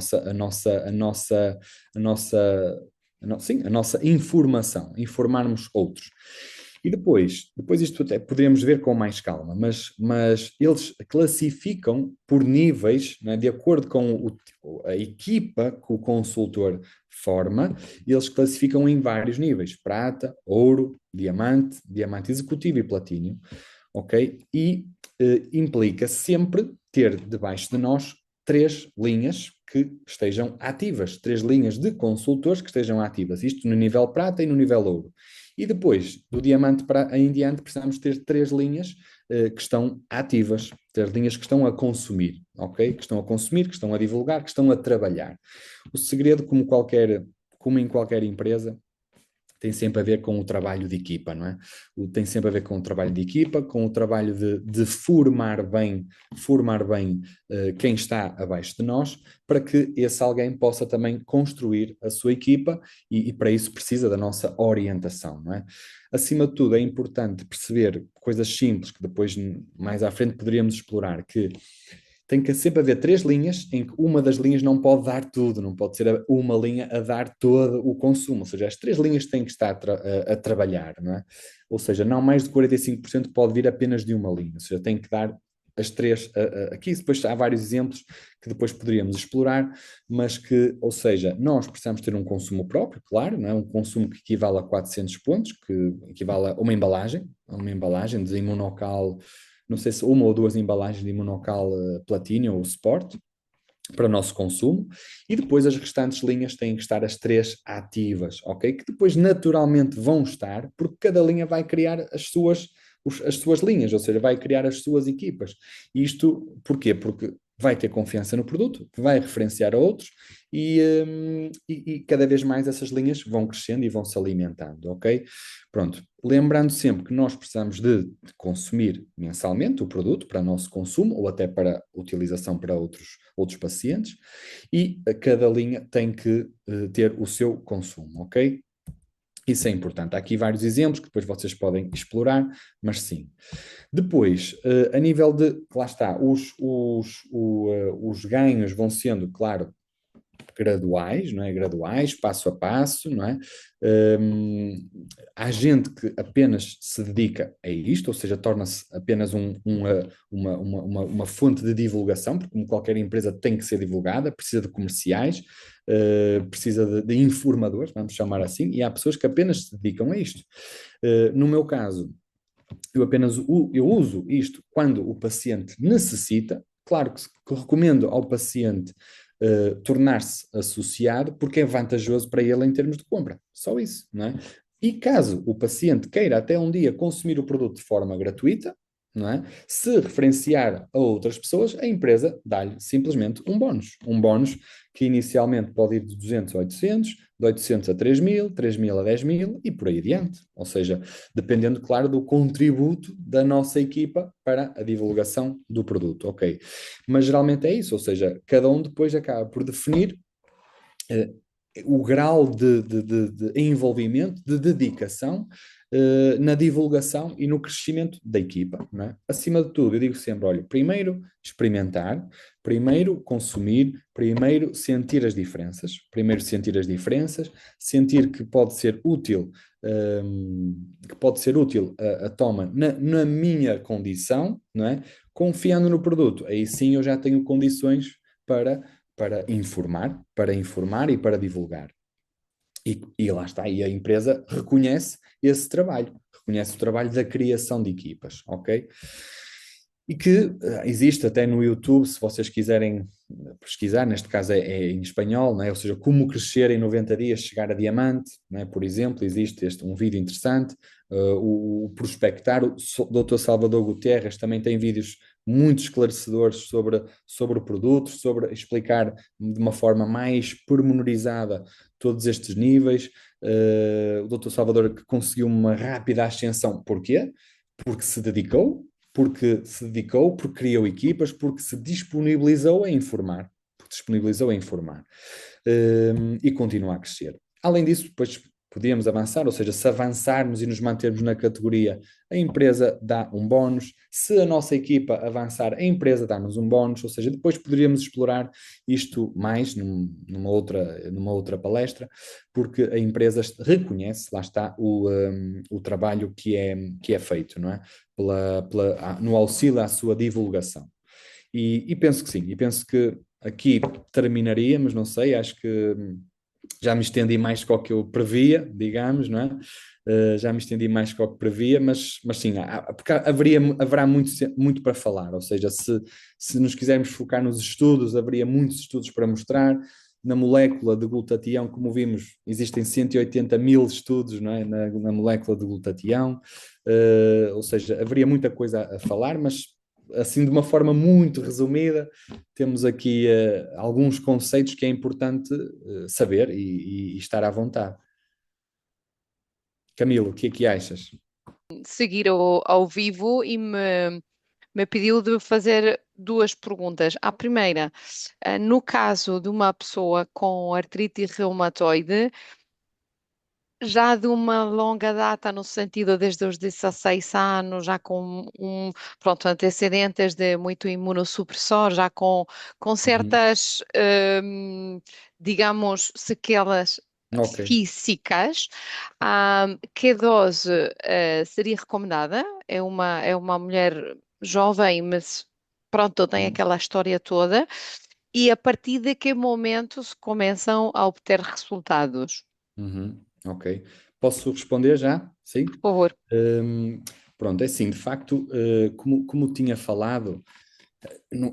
nossa informação, informarmos outros. E depois isto até podemos ver com mais calma, mas eles classificam por níveis, né, de acordo com a equipa que o consultor forma, eles classificam em vários níveis: prata, ouro, diamante, diamante executivo e platínio, ok? E implica sempre ter debaixo de nós três linhas que estejam ativas, três linhas de consultores que estejam ativas, isto no nível prata e no nível ouro. E depois, do diamante para em diante, precisamos ter três linhas que estão ativas, três linhas que estão a consumir, ok? Que estão a consumir, que estão a divulgar, que estão a trabalhar. O segredo, como em qualquer empresa, tem sempre a ver com o trabalho de equipa, não é? Tem sempre a ver com o trabalho de equipa, com o trabalho de formar bem quem está abaixo de nós, para que esse alguém possa também construir a sua equipa e para isso precisa da nossa orientação, não é? Acima de tudo, é importante perceber coisas simples que depois, mais à frente, poderíamos explorar, que tem que sempre haver três linhas em que uma das linhas não pode dar tudo, não pode ser uma linha a dar todo o consumo, ou seja, as três linhas têm que estar a trabalhar, não é? Ou seja, não mais de 45% pode vir apenas de uma linha, ou seja, tem que dar as três aqui. Depois há vários exemplos que depois poderíamos explorar, mas que, ou seja, nós precisamos ter um consumo próprio, claro, não é? Um consumo que equivale a 400 pontos, que equivale a uma embalagem de Imunocal, não sei se uma ou duas embalagens de Imunocal Platinum ou Sport, para o nosso consumo, e depois as restantes linhas têm que estar as três ativas, ok? Que depois naturalmente vão estar, porque cada linha vai criar as suas linhas, ou seja, vai criar as suas equipas. E isto porquê? Porque vai ter confiança no produto, vai referenciar a outros e cada vez mais essas linhas vão crescendo e vão se alimentando, ok? Pronto, lembrando sempre que nós precisamos de consumir mensalmente o produto para nosso consumo ou até para utilização para outros pacientes e cada linha tem que ter o seu consumo, ok? Isso é importante. Há aqui vários exemplos que depois vocês podem explorar, mas sim. Depois, a nível de, lá está, os ganhos vão sendo, claro, graduais, não é? Graduais, passo a passo, não é? Há gente que apenas se dedica a isto, ou seja, torna-se apenas uma fonte de divulgação, porque como qualquer empresa tem que ser divulgada, precisa de comerciais, precisa de informadores, vamos chamar assim, e há pessoas que apenas se dedicam a isto. No meu caso, eu uso isto quando o paciente necessita. Claro que recomendo ao paciente tornar-se associado porque é vantajoso para ele em termos de compra. Só isso, não é? E caso o paciente queira até um dia consumir o produto de forma gratuita, não é? Se referenciar a outras pessoas, a empresa dá-lhe simplesmente um bónus. Um bónus que inicialmente pode ir de 200 a 800, de 800 a 3.000, 3.000 a 10.000 e por aí adiante. Ou seja, dependendo, claro, do contributo da nossa equipa para a divulgação do produto, ok? Mas geralmente é isso, ou seja, cada um depois acaba por definir o grau de envolvimento, de dedicação na divulgação e no crescimento da equipa, não é? Acima de tudo, eu digo sempre, olha, primeiro experimentar, primeiro consumir, primeiro sentir as diferenças, sentir que pode ser útil, a toma na minha condição, não é? Confiando no produto, aí sim eu já tenho condições para informar e para divulgar. E lá está, e a empresa reconhece esse trabalho, reconhece o trabalho da criação de equipas, ok? E que existe até no YouTube, se vocês quiserem pesquisar, neste caso é em espanhol, né? Ou seja, como crescer em 90 dias, chegar a diamante, né? Por exemplo, existe um vídeo interessante, o Prospectar, o Dr. Salvador Gutierrez também tem vídeos muito esclarecedores sobre o produto, sobre explicar de uma forma mais pormenorizada todos estes níveis. O Dr. Salvador que conseguiu uma rápida ascensão, porquê? Porque se dedicou, porque criou equipas, porque se disponibilizou a informar, e continua a crescer. Além disso, depois podíamos avançar, ou seja, se avançarmos e nos mantermos na categoria, a empresa dá um bónus, se a nossa equipa avançar, a empresa dá-nos um bónus, ou seja, depois poderíamos explorar isto mais numa outra palestra, porque a empresa reconhece, lá está, o trabalho que é feito, não é? No auxílio à sua divulgação. E penso que sim, e penso que aqui terminaríamos, não sei, acho que já me estendi mais do que eu previa, digamos, não é? Já me estendi mais do que previa, mas sim, porque haverá muito para falar, ou seja, se nos quisermos focar nos estudos, haveria muitos estudos para mostrar. Na molécula de glutatião, como vimos, existem 180 mil estudos, não é? Na molécula de glutatião, ou seja, haveria muita coisa a falar, mas assim de uma forma muito resumida, temos aqui alguns conceitos que é importante saber e estar à vontade. Camilo, o que é que achas? Seguir ao vivo e me pediu de fazer duas perguntas. A primeira, no caso de uma pessoa com artrite reumatoide, já de uma longa data, no sentido desde os 16 anos, já com pronto, antecedentes de muito imunossupressor, já com Uhum. certas, digamos, sequelas Ok. físicas, que dose, seria recomendada? É uma mulher jovem, mas pronto, tem Uhum. aquela história toda. E a partir de que momento se começam a obter resultados? Uhum. Ok. Posso responder já? Por Sim? favor. Hum, Pronto, é assim, de facto, como tinha falado,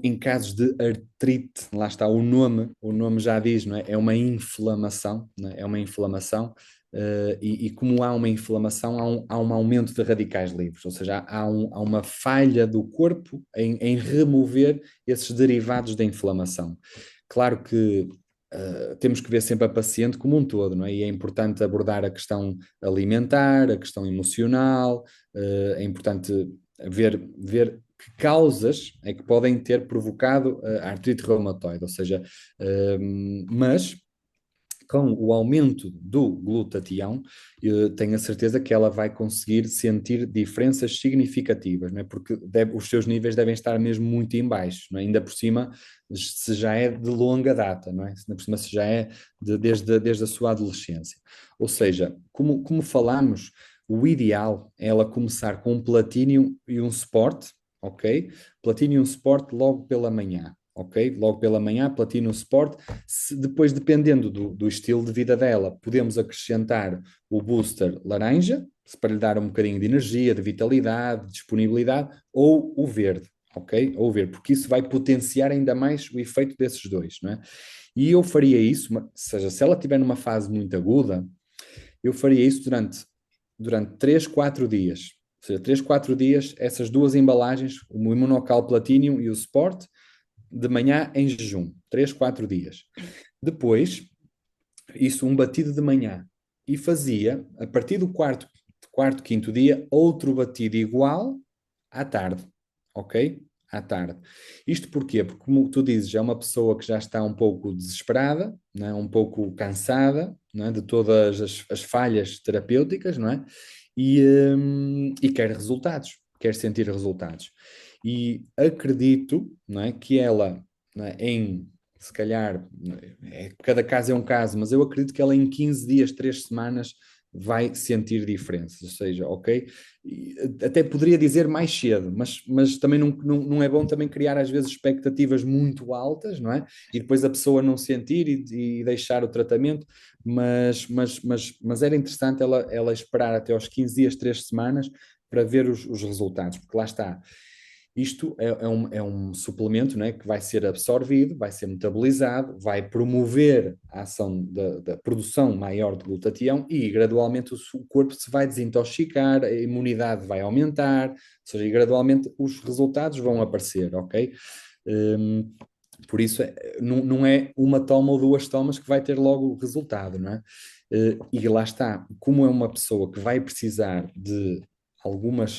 em casos de artrite, lá está o nome já diz, não é? É uma inflamação, não é? É uma inflamação, e como há uma inflamação, há um aumento de radicais livres, ou seja, há uma falha do corpo em remover esses derivados da inflamação. Claro que temos que ver sempre a paciente como um todo, não é? E é importante abordar a questão alimentar, a questão emocional, é importante ver que causas é que podem ter provocado a artrite reumatoide, ou seja, mas com o aumento do glutatião, tenho a certeza que ela vai conseguir sentir diferenças significativas, não é? Porque os seus níveis devem estar mesmo muito em baixo, não é? Ainda por cima, se já é de longa data, não é? Ainda por cima, se já é desde a sua adolescência. Ou seja, como falamos, o ideal é ela começar com um platínio e um sport, ok? Platínio e um sport logo pela manhã. Ok? Logo pela manhã, Platinum Sport. Depois, dependendo do estilo de vida dela, podemos acrescentar o booster laranja, para lhe dar um bocadinho de energia, de vitalidade, de disponibilidade, ou o verde, ok? Ou o verde, porque isso vai potenciar ainda mais o efeito desses dois, não é? E eu faria isso, ou seja, se ela estiver numa fase muito aguda, eu faria isso durante 3, 4 dias. Ou seja, 3, 4 dias, essas duas embalagens, o Imunocal Platinum e o Sport, de manhã em jejum, 3, 4 dias. Depois, isso um batido de manhã. E fazia, a partir do quarto, quinto dia, outro batido igual à tarde. Ok? À tarde. Isto porquê? Porque, como tu dizes, é uma pessoa que já está um pouco desesperada, não é? Um pouco cansada, não é? De todas as falhas terapêuticas, não é? e quer resultados, quer sentir resultados. E acredito, não é, que ela, não é, se calhar, cada caso é um caso, mas eu acredito que ela em 15 dias, 3 semanas, vai sentir diferenças, ou seja, ok? Até poderia dizer mais cedo, mas também não é bom também criar às vezes expectativas muito altas, não é? E depois a pessoa não sentir e deixar o tratamento, mas era interessante ela esperar até aos 15 dias, 3 semanas, para ver os resultados, porque lá está. Isto é um suplemento, né, que vai ser absorvido, vai ser metabolizado, vai promover a ação da produção maior de glutatião e gradualmente o corpo se vai desintoxicar, a imunidade vai aumentar, ou seja, e gradualmente os resultados vão aparecer, ok? Um, por isso, não é uma toma ou duas tomas que vai ter logo o resultado, não é? E lá está, como é uma pessoa que vai precisar de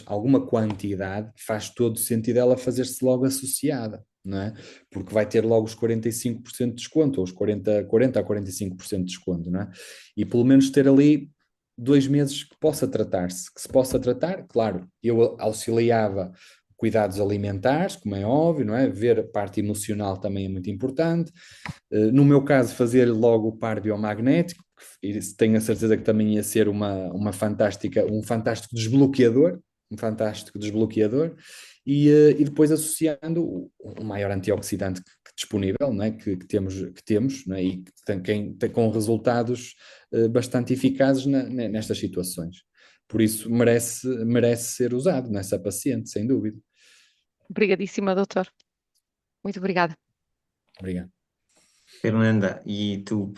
alguma quantidade, faz todo sentido ela fazer-se logo associada, não é? Porque vai ter logo os 45% de desconto, ou os 40 a 45% de desconto, não é? E pelo menos ter ali 2 meses que possa tratar-se, que se possa tratar, claro, eu auxiliava cuidados alimentares, como é óbvio, não é? Ver a parte emocional também é muito importante. No meu caso, fazer logo o par biomagnético, que tenho a certeza que também ia ser um fantástico desbloqueador, um fantástico desbloqueador, e depois associando o maior antioxidante disponível, não é? que temos não é? E que tem com resultados bastante eficazes nestas situações. Por isso merece ser usado nessa paciente, sem dúvida. Obrigadíssima, doutor. Muito obrigada. Obrigado. Fernanda, e tu,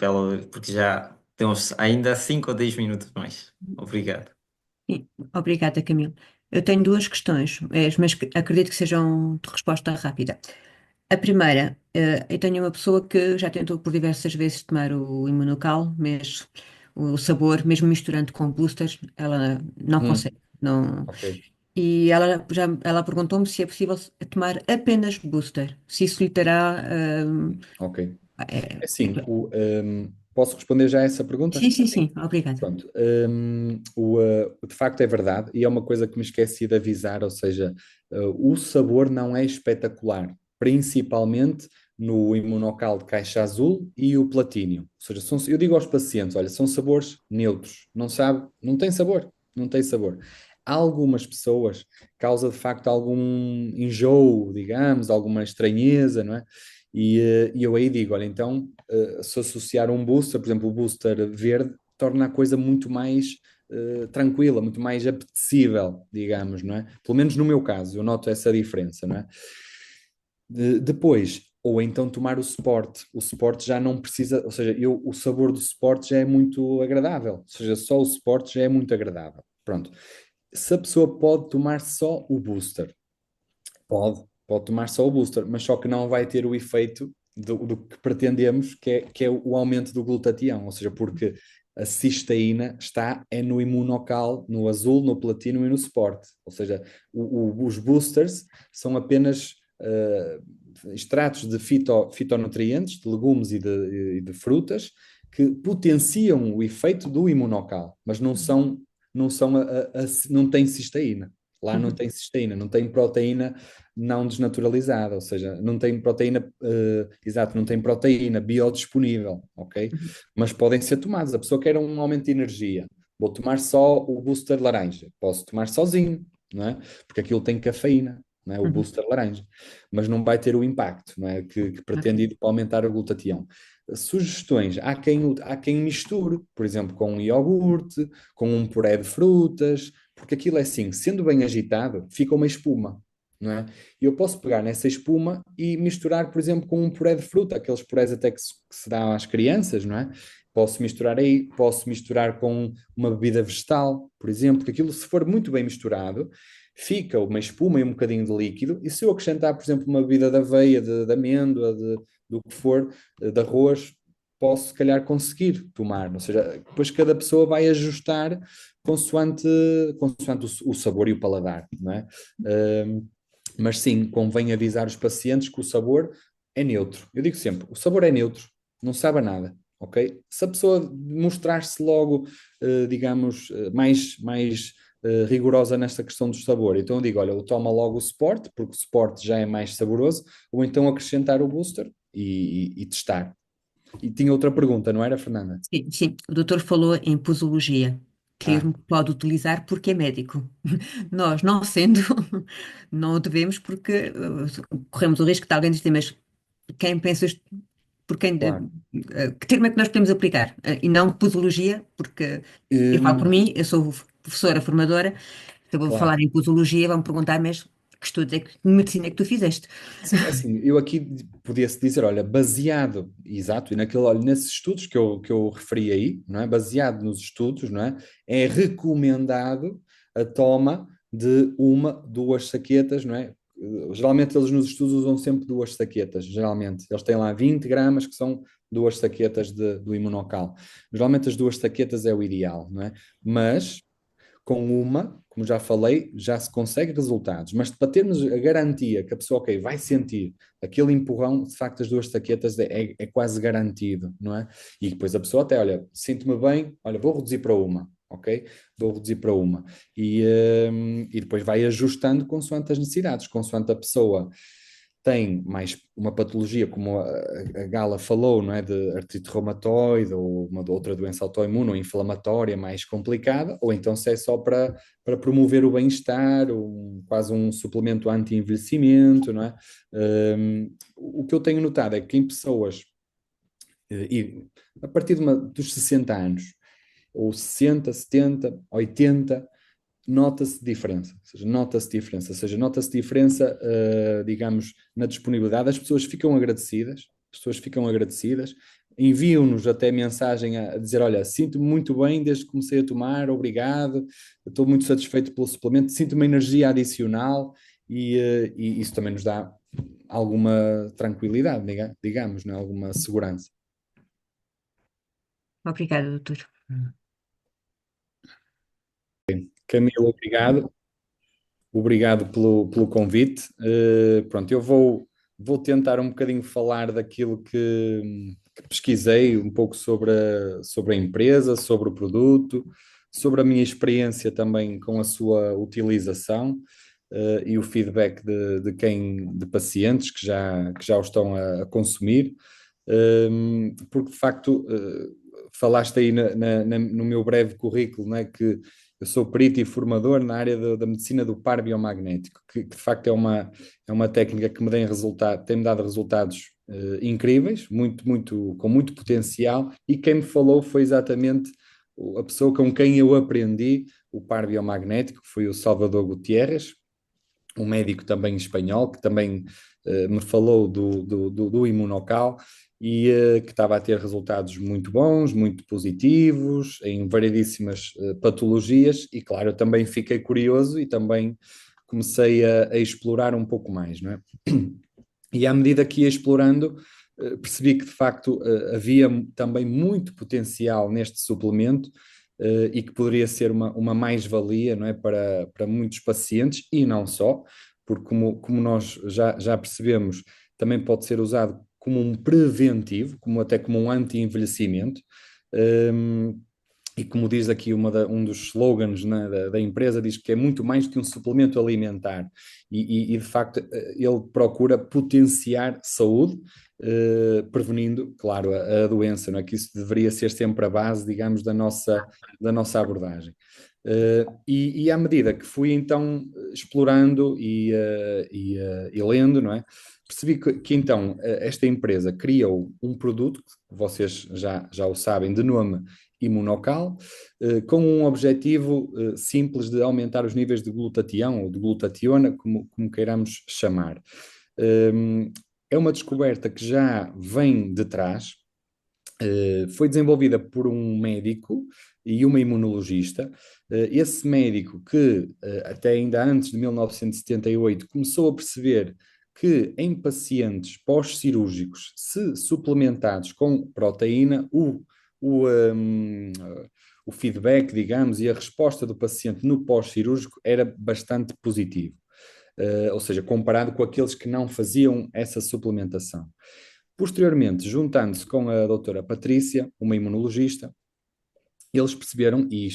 porque já temos ainda 5 ou 10 minutos mais. Obrigado. Sim, obrigada, Camilo. Eu tenho duas questões, mas acredito que sejam de resposta rápida. A primeira, eu tenho uma pessoa que já tentou por diversas vezes tomar o Imunocal, mas o sabor, mesmo misturando com boosters, ela não consegue. Não. Ok, E ela perguntou-me se é possível tomar apenas booster, se isso lhe terá. ok. É- Assim, posso responder já a essa pergunta? sim, sim, sim, obrigada. Pronto. De facto é verdade, e é uma coisa que me esqueci de avisar, ou seja, o sabor não é espetacular, principalmente no Imunocal de caixa azul e o platínio. Ou seja, eu digo aos pacientes, olha, são sabores neutros, não sabe, não tem sabor, não tem sabor. Algumas pessoas causa de facto algum enjoo, digamos, alguma estranheza, não é? E eu aí digo, olha, então, se associar um booster, por exemplo, o booster verde, torna a coisa muito mais tranquila, muito mais apetecível, digamos, não é? Pelo menos no meu caso, eu noto essa diferença, não é? Depois, ou então tomar o Sport. O Sport já não precisa, ou seja, o sabor do Sport já é muito agradável, ou seja, só o Sport já é muito agradável. Pronto. Se a pessoa pode tomar só o booster, pode tomar só o booster, mas só que não vai ter o efeito do que pretendemos, que é o aumento do glutatião, ou seja, porque a cisteína é no imunocal, no azul, no platino e no sport, ou seja, os boosters são apenas extratos de fitonutrientes, de legumes e de frutas, que potenciam o efeito do imunocal, mas não têm cisteína. Lá não Uhum, tem cisteína, não tem proteína não desnaturalizada, ou seja, não tem proteína, exato, não tem proteína biodisponível, ok? uhum, Mas podem ser tomados. A pessoa quer um aumento de energia, vou tomar só o booster laranja, posso tomar sozinho, não é? Porque aquilo tem cafeína, não é? O uhum, booster laranja, mas não vai ter o impacto, não é? Que ok. pretende ir para aumentar o glutatião. Sugestões, há quem misture, por exemplo, com um iogurte, com um puré de frutas, porque aquilo é assim, sendo bem agitado, fica uma espuma, não é? E eu posso pegar nessa espuma e misturar, por exemplo, com um puré de fruta, aqueles purés até que se dão às crianças, não é? Posso misturar aí, posso misturar com uma bebida vegetal, por exemplo, porque aquilo, se for muito bem misturado, fica uma espuma e um bocadinho de líquido, e se eu acrescentar, por exemplo, uma bebida de aveia, de amêndoa, do que for, de arroz, posso, se calhar, conseguir tomar. Ou seja, depois cada pessoa vai ajustar consoante o sabor e o paladar, não é? Mas sim, convém avisar os pacientes que o sabor é neutro. Eu digo sempre, o sabor é neutro, não sabe a nada, ok? Se a pessoa mostrar-se logo, digamos, mais rigorosa nesta questão do sabor. Então eu digo, olha, toma logo o Sport, porque o Sport já é mais saboroso, ou então acrescentar o Booster e testar. E tinha outra pergunta, não era, Fernanda? Sim, sim. O doutor falou em posologia, Ah, termo que pode utilizar porque é médico. Nós, não sendo, não o devemos porque corremos o risco de alguém dizer, mas quem pensa isto, por quem, claro. que termo é que nós podemos aplicar? E não posologia, porque eu falo por Hum, mim, eu sou professora, formadora, se eu vou falar claro. em posologia, vão-me perguntar, mas que estudos é que medicina é que tu fizeste? Sim, é assim, eu aqui podia-se dizer, olha, baseado, exato, e naquele, olha, nesses estudos que eu referi aí, não é? Baseado nos estudos, não é? É recomendado a toma de uma, duas saquetas, não é? Geralmente eles nos estudos usam sempre duas saquetas, geralmente. Eles têm lá 20 gramas que são duas saquetas do imunocal. Geralmente as duas saquetas é o ideal, não é? Mas com uma, como já falei, já se consegue resultados, mas para termos a garantia que a pessoa, ok, vai sentir aquele empurrão, de facto as duas taquetas é quase garantido, não é? E depois a pessoa até, olha, sinto-me bem, olha, vou reduzir para uma, ok? Vou reduzir para uma. E depois vai ajustando consoante as necessidades, consoante a pessoa tem mais uma patologia, como a Gala falou, não é, de artrite reumatoide ou uma outra doença autoimune ou inflamatória mais complicada, ou então se é só para promover o bem-estar, quase um suplemento anti-envelhecimento, não é? O que eu tenho notado é que em pessoas, a partir dos 60 anos, ou 60, 70, 80, nota-se diferença, digamos, na disponibilidade, as pessoas ficam agradecidas, enviam-nos até mensagem a dizer, olha, sinto-me muito bem desde que comecei a tomar, obrigado, estou muito satisfeito pelo suplemento, sinto uma energia adicional e isso também nos dá alguma tranquilidade, digamos, né? Alguma segurança. Obrigada, doutor. Camilo, obrigado. Obrigado pelo convite. Pronto, eu vou tentar um bocadinho falar daquilo que pesquisei, um pouco sobre a empresa, sobre o produto, sobre a minha experiência também com a sua utilização, e o feedback de pacientes que já o estão a consumir. Porque de facto, falaste aí no meu breve currículo, né, que eu sou perito e formador na área da medicina do par biomagnético, que de facto é uma técnica que tem-me dado resultados incríveis, com muito potencial, e quem me falou foi exatamente a pessoa com quem eu aprendi o par biomagnético, foi o Salvador Gutierrez, um médico também espanhol, que também me falou do imunocal e que estava a ter resultados muito bons, muito positivos, em variedíssimas patologias, e claro, eu também fiquei curioso e também comecei a explorar um pouco mais, não é? E à medida que ia explorando, percebi que de facto havia também muito potencial neste suplemento, e que poderia ser uma mais-valia, não é, para muitos pacientes e não só, porque como nós já percebemos, também pode ser usado como um preventivo, até como um anti-envelhecimento. E como diz aqui um dos slogans, né, da empresa, diz que é muito mais que um suplemento alimentar e, de facto ele procura potenciar saúde, prevenindo, claro, a doença, não é? Que isso deveria ser sempre a base, digamos, da nossa abordagem. E à medida que fui então explorando e lendo, não é? Percebi que então esta empresa criou um produto, que vocês já o sabem, de nome Imunocal, com um objetivo simples de aumentar os níveis de glutatião ou de glutationa, como queiramos chamar. É uma descoberta que já vem de trás, foi desenvolvida por um médico e uma imunologista. Esse médico que, até ainda antes de 1978, começou a perceber que em pacientes pós-cirúrgicos, se suplementados com proteína, o, um, o feedback, digamos, e a resposta do paciente no pós-cirúrgico era bastante positivo. Ou seja, comparado com aqueles que não faziam essa suplementação. Posteriormente, juntando-se com a doutora Patrícia, uma imunologista, eles perceberam e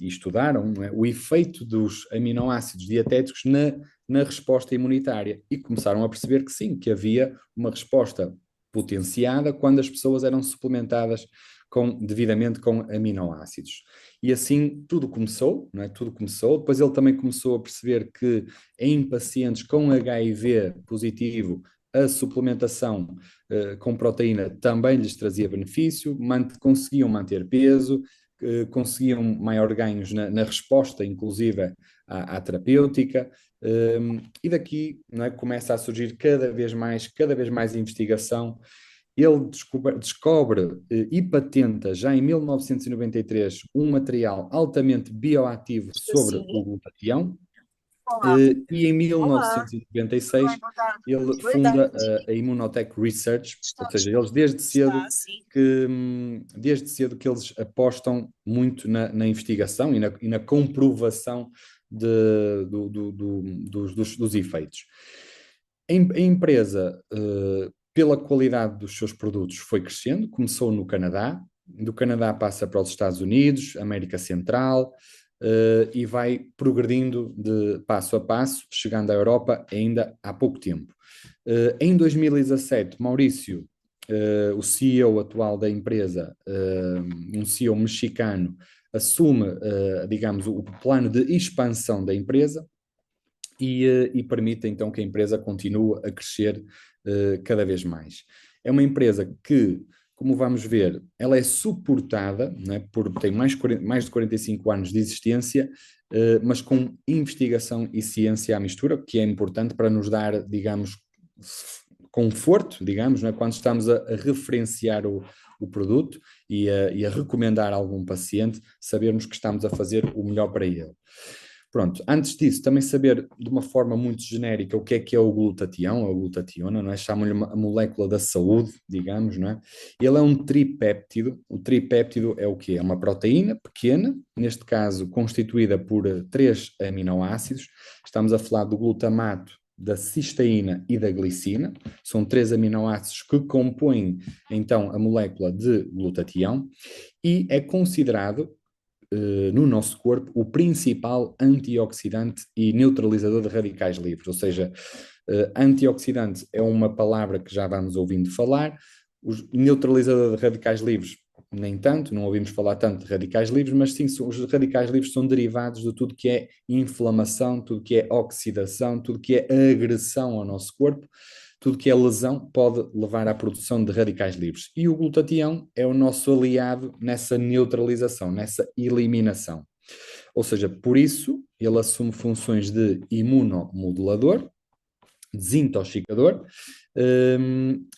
estudaram, não é, o efeito dos aminoácidos dietéticos na resposta imunitária e começaram a perceber que sim, que havia uma resposta potenciada quando as pessoas eram suplementadas devidamente com aminoácidos. E assim tudo começou, não é? Tudo começou. Depois ele também começou a perceber que em pacientes com HIV positivo, a suplementação com proteína também lhes trazia benefício, conseguiam manter peso, conseguiam maior ganhos na resposta, inclusive à terapêutica, e daqui, não é, começa a surgir cada vez mais investigação. Ele descobre e patenta já em 1993 um material altamente bioativo sobre o glutatião, e em 1996 ele funda a Immunotech Research, ou seja, eles desde cedo que eles apostam muito na investigação e na comprovação dos efeitos. A empresa, pela qualidade dos seus produtos, foi crescendo, começou no Canadá, do Canadá passa para os Estados Unidos, América Central, e vai progredindo de passo a passo, chegando à Europa ainda há pouco tempo. Em 2017, Maurício, o CEO atual da empresa, um CEO mexicano, assume, digamos, o plano de expansão da empresa e permite então que a empresa continue a crescer cada vez mais. É uma empresa que, como vamos ver, ela é suportada, não é, tem mais de 45 anos de existência, mas com investigação e ciência à mistura, que é importante para nos dar, digamos, conforto, digamos, não é, quando estamos a referenciar o produto e a recomendar a algum paciente, sabermos que estamos a fazer o melhor para ele. Pronto, antes disso, também saber de uma forma muito genérica o que é o glutatião, a glutationa, não é? Chamam-lhe a molécula da saúde, digamos, não é? Ele é um tripéptido. O tripéptido é o quê? É uma proteína pequena, neste caso constituída por 3 aminoácidos. Estamos a falar do glutamato, da cisteína e da glicina. São 3 aminoácidos que compõem, então, a molécula de glutatião e é considerado no nosso corpo o principal antioxidante e neutralizador de radicais livres, ou seja, antioxidante é uma palavra que já vamos ouvindo falar, neutralizador de radicais livres nem tanto, não ouvimos falar tanto de radicais livres, mas sim, os radicais livres são derivados de tudo que é inflamação, tudo que é oxidação, tudo que é agressão ao nosso corpo, tudo que é lesão pode levar à produção de radicais livres. E o glutatião é o nosso aliado nessa neutralização, nessa eliminação. Ou seja, por isso ele assume funções de imunomodulador, desintoxicador,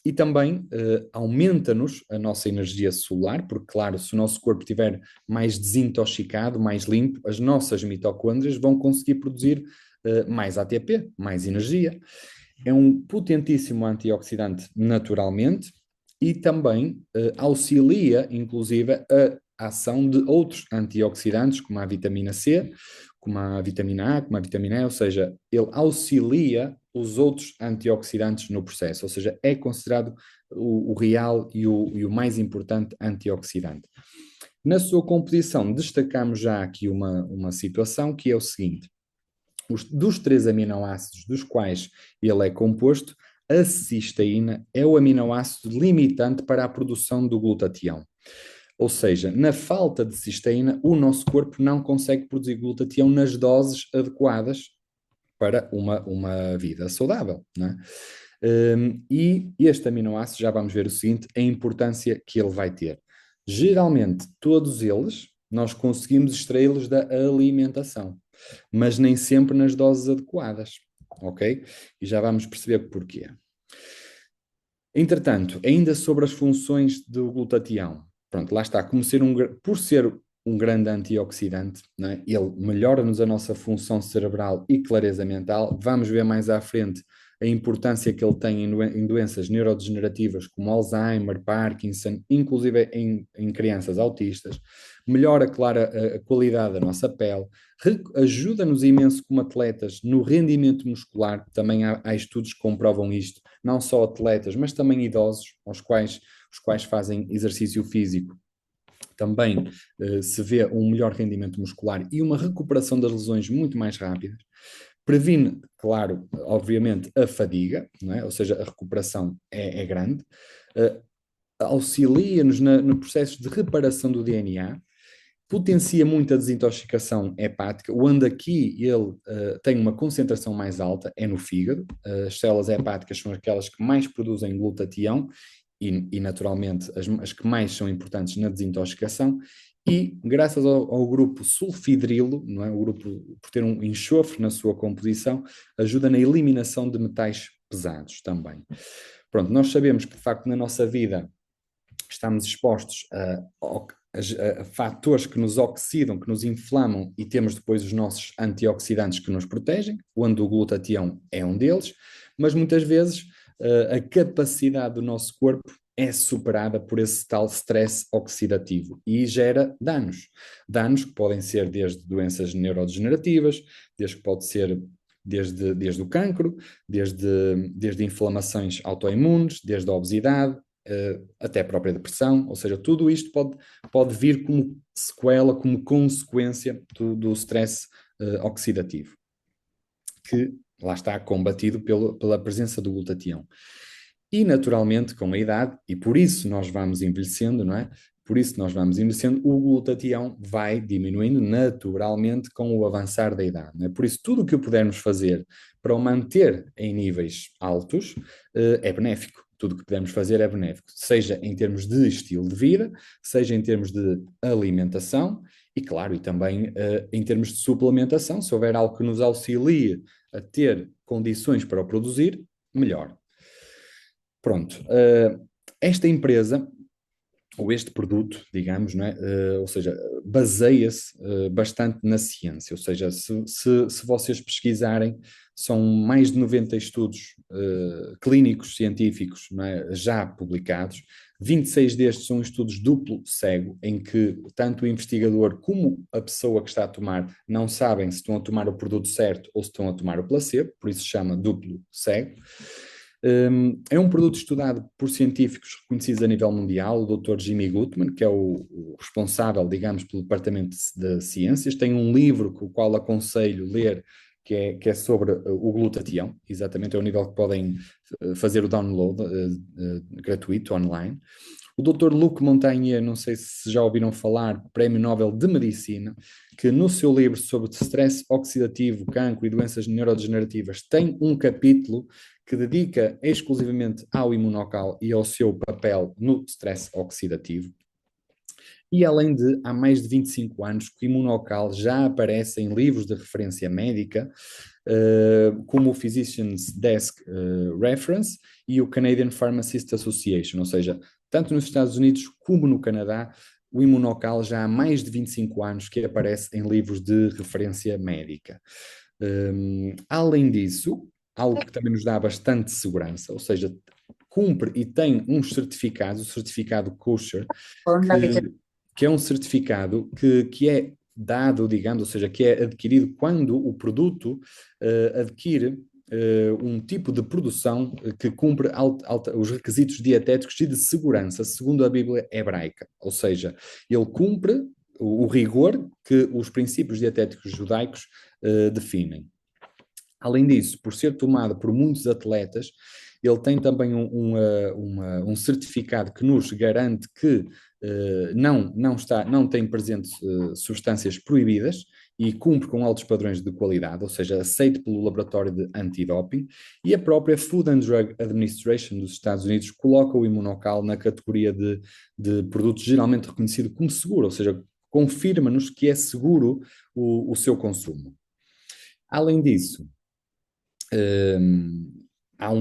e também aumenta-nos a nossa energia celular, porque, claro, se o nosso corpo estiver mais desintoxicado, mais limpo, as nossas mitocôndrias vão conseguir produzir mais ATP, mais energia. É um potentíssimo antioxidante naturalmente e também auxilia, inclusive, a ação de outros antioxidantes, como a vitamina C, como a vitamina A, como a vitamina E, ou seja, ele auxilia os outros antioxidantes no processo, ou seja, é considerado o real e o mais importante antioxidante. Na sua composição, destacamos já aqui uma situação que é o seguinte: dos 3 aminoácidos dos quais ele é composto, a cisteína é o aminoácido limitante para a produção do glutatião. Ou seja, na falta de cisteína, o nosso corpo não consegue produzir glutatião nas doses adequadas para uma vida saudável, não é? E este aminoácido, já vamos ver o seguinte, a importância que ele vai ter. Geralmente, todos eles, nós conseguimos extraí-los da alimentação, mas nem sempre nas doses adequadas, ok? E já vamos perceber porquê. Entretanto, ainda sobre as funções do glutatião, pronto, lá está, por ser um grande antioxidante, não é? Ele melhora-nos a nossa função cerebral e clareza mental. Vamos ver mais à frente a importância que ele tem em doenças neurodegenerativas como Alzheimer, Parkinson, inclusive em crianças autistas. Melhora, claro, a qualidade da nossa pele, ajuda-nos imenso como atletas no rendimento muscular. Também há estudos que comprovam isto, não só atletas, mas também idosos, os quais fazem exercício físico também se vê um melhor rendimento muscular e uma recuperação das lesões muito mais rápidas. Previne, claro, obviamente, a fadiga, não é? Ou seja, a recuperação é grande. Auxilia-nos no processo de reparação do DNA, potencia muito a desintoxicação hepática, onde aqui ele tem uma concentração mais alta, é no fígado. As células hepáticas são aquelas que mais produzem glutatião e naturalmente, as que mais são importantes na desintoxicação. E graças ao grupo sulfidrilo, não é? O grupo, por ter um enxofre na sua composição, ajuda na eliminação de metais pesados também. Pronto, nós sabemos que de facto na nossa vida estamos expostos a fatores que nos oxidam, que nos inflamam, e temos depois os nossos antioxidantes que nos protegem, onde o glutatião é um deles, mas muitas vezes a capacidade do nosso corpo é superada por esse tal stress oxidativo e gera danos. Danos que podem ser desde doenças neurodegenerativas, desde o cancro, desde inflamações autoimunes, desde a obesidade, até a própria depressão. Ou seja, tudo isto pode vir como sequela, como consequência do stress oxidativo, que lá está combatido pela presença do glutatião. E naturalmente, com a idade, e por isso nós vamos envelhecendo, não é? Por isso nós vamos envelhecendo, o glutatião vai diminuindo naturalmente com o avançar da idade, não é? Por isso, tudo o que pudermos fazer para o manter em níveis altos é benéfico. Tudo o que pudermos fazer é benéfico, seja em termos de estilo de vida, seja em termos de alimentação e, claro, e também em termos de suplementação. Se houver algo que nos auxilie a ter condições para o produzir, melhor. Pronto, esta empresa, ou este produto, digamos, não é? Ou seja, baseia-se bastante na ciência, ou seja, se vocês pesquisarem, são mais de 90 estudos clínicos, científicos, não é? Já publicados. 26 destes são estudos duplo cego, em que tanto o investigador como a pessoa que está a tomar não sabem se estão a tomar o produto certo ou se estão a tomar o placebo, por isso se chama duplo cego. É um produto estudado por científicos reconhecidos a nível mundial, o Dr. Jimmy Gutman, que é o responsável, digamos, pelo Departamento de Ciências. Tem um livro com o qual aconselho ler, que é sobre o glutatião, exatamente, é o nível que podem fazer o download gratuito online. O Dr. Luc Montagnier, não sei se já ouviram falar, Prémio Nobel de Medicina, que no seu livro sobre stress oxidativo, cancro e doenças neurodegenerativas tem um capítulo que dedica exclusivamente ao imunocal e ao seu papel no stress oxidativo. E além de, há mais de 25 anos, que o imunocal já aparece em livros de referência médica, como o Physician's Desk Reference e o Canadian Pharmacist Association, ou seja, tanto nos Estados Unidos como no Canadá, o imunocal já há mais de 25 anos que aparece em livros de referência médica. Além disso, algo que também nos dá bastante segurança, ou seja, cumpre e tem uns certificados, o certificado kosher, que é um certificado que é dado, digamos, ou seja, que é adquirido quando o produto adquire um tipo de produção que cumpre os requisitos dietéticos e de segurança, segundo a Bíblia hebraica. Ou seja, ele cumpre o rigor que os princípios dietéticos judaicos definem. Além disso, por ser tomado por muitos atletas, ele tem também um certificado que nos garante que não tem presente substâncias proibidas e cumpre com altos padrões de qualidade, ou seja, aceito pelo laboratório de antidoping, e a própria Food and Drug Administration dos Estados Unidos coloca o imunocal na categoria de produtos geralmente reconhecido como seguro, ou seja, confirma-nos que é seguro o seu consumo. Além disso,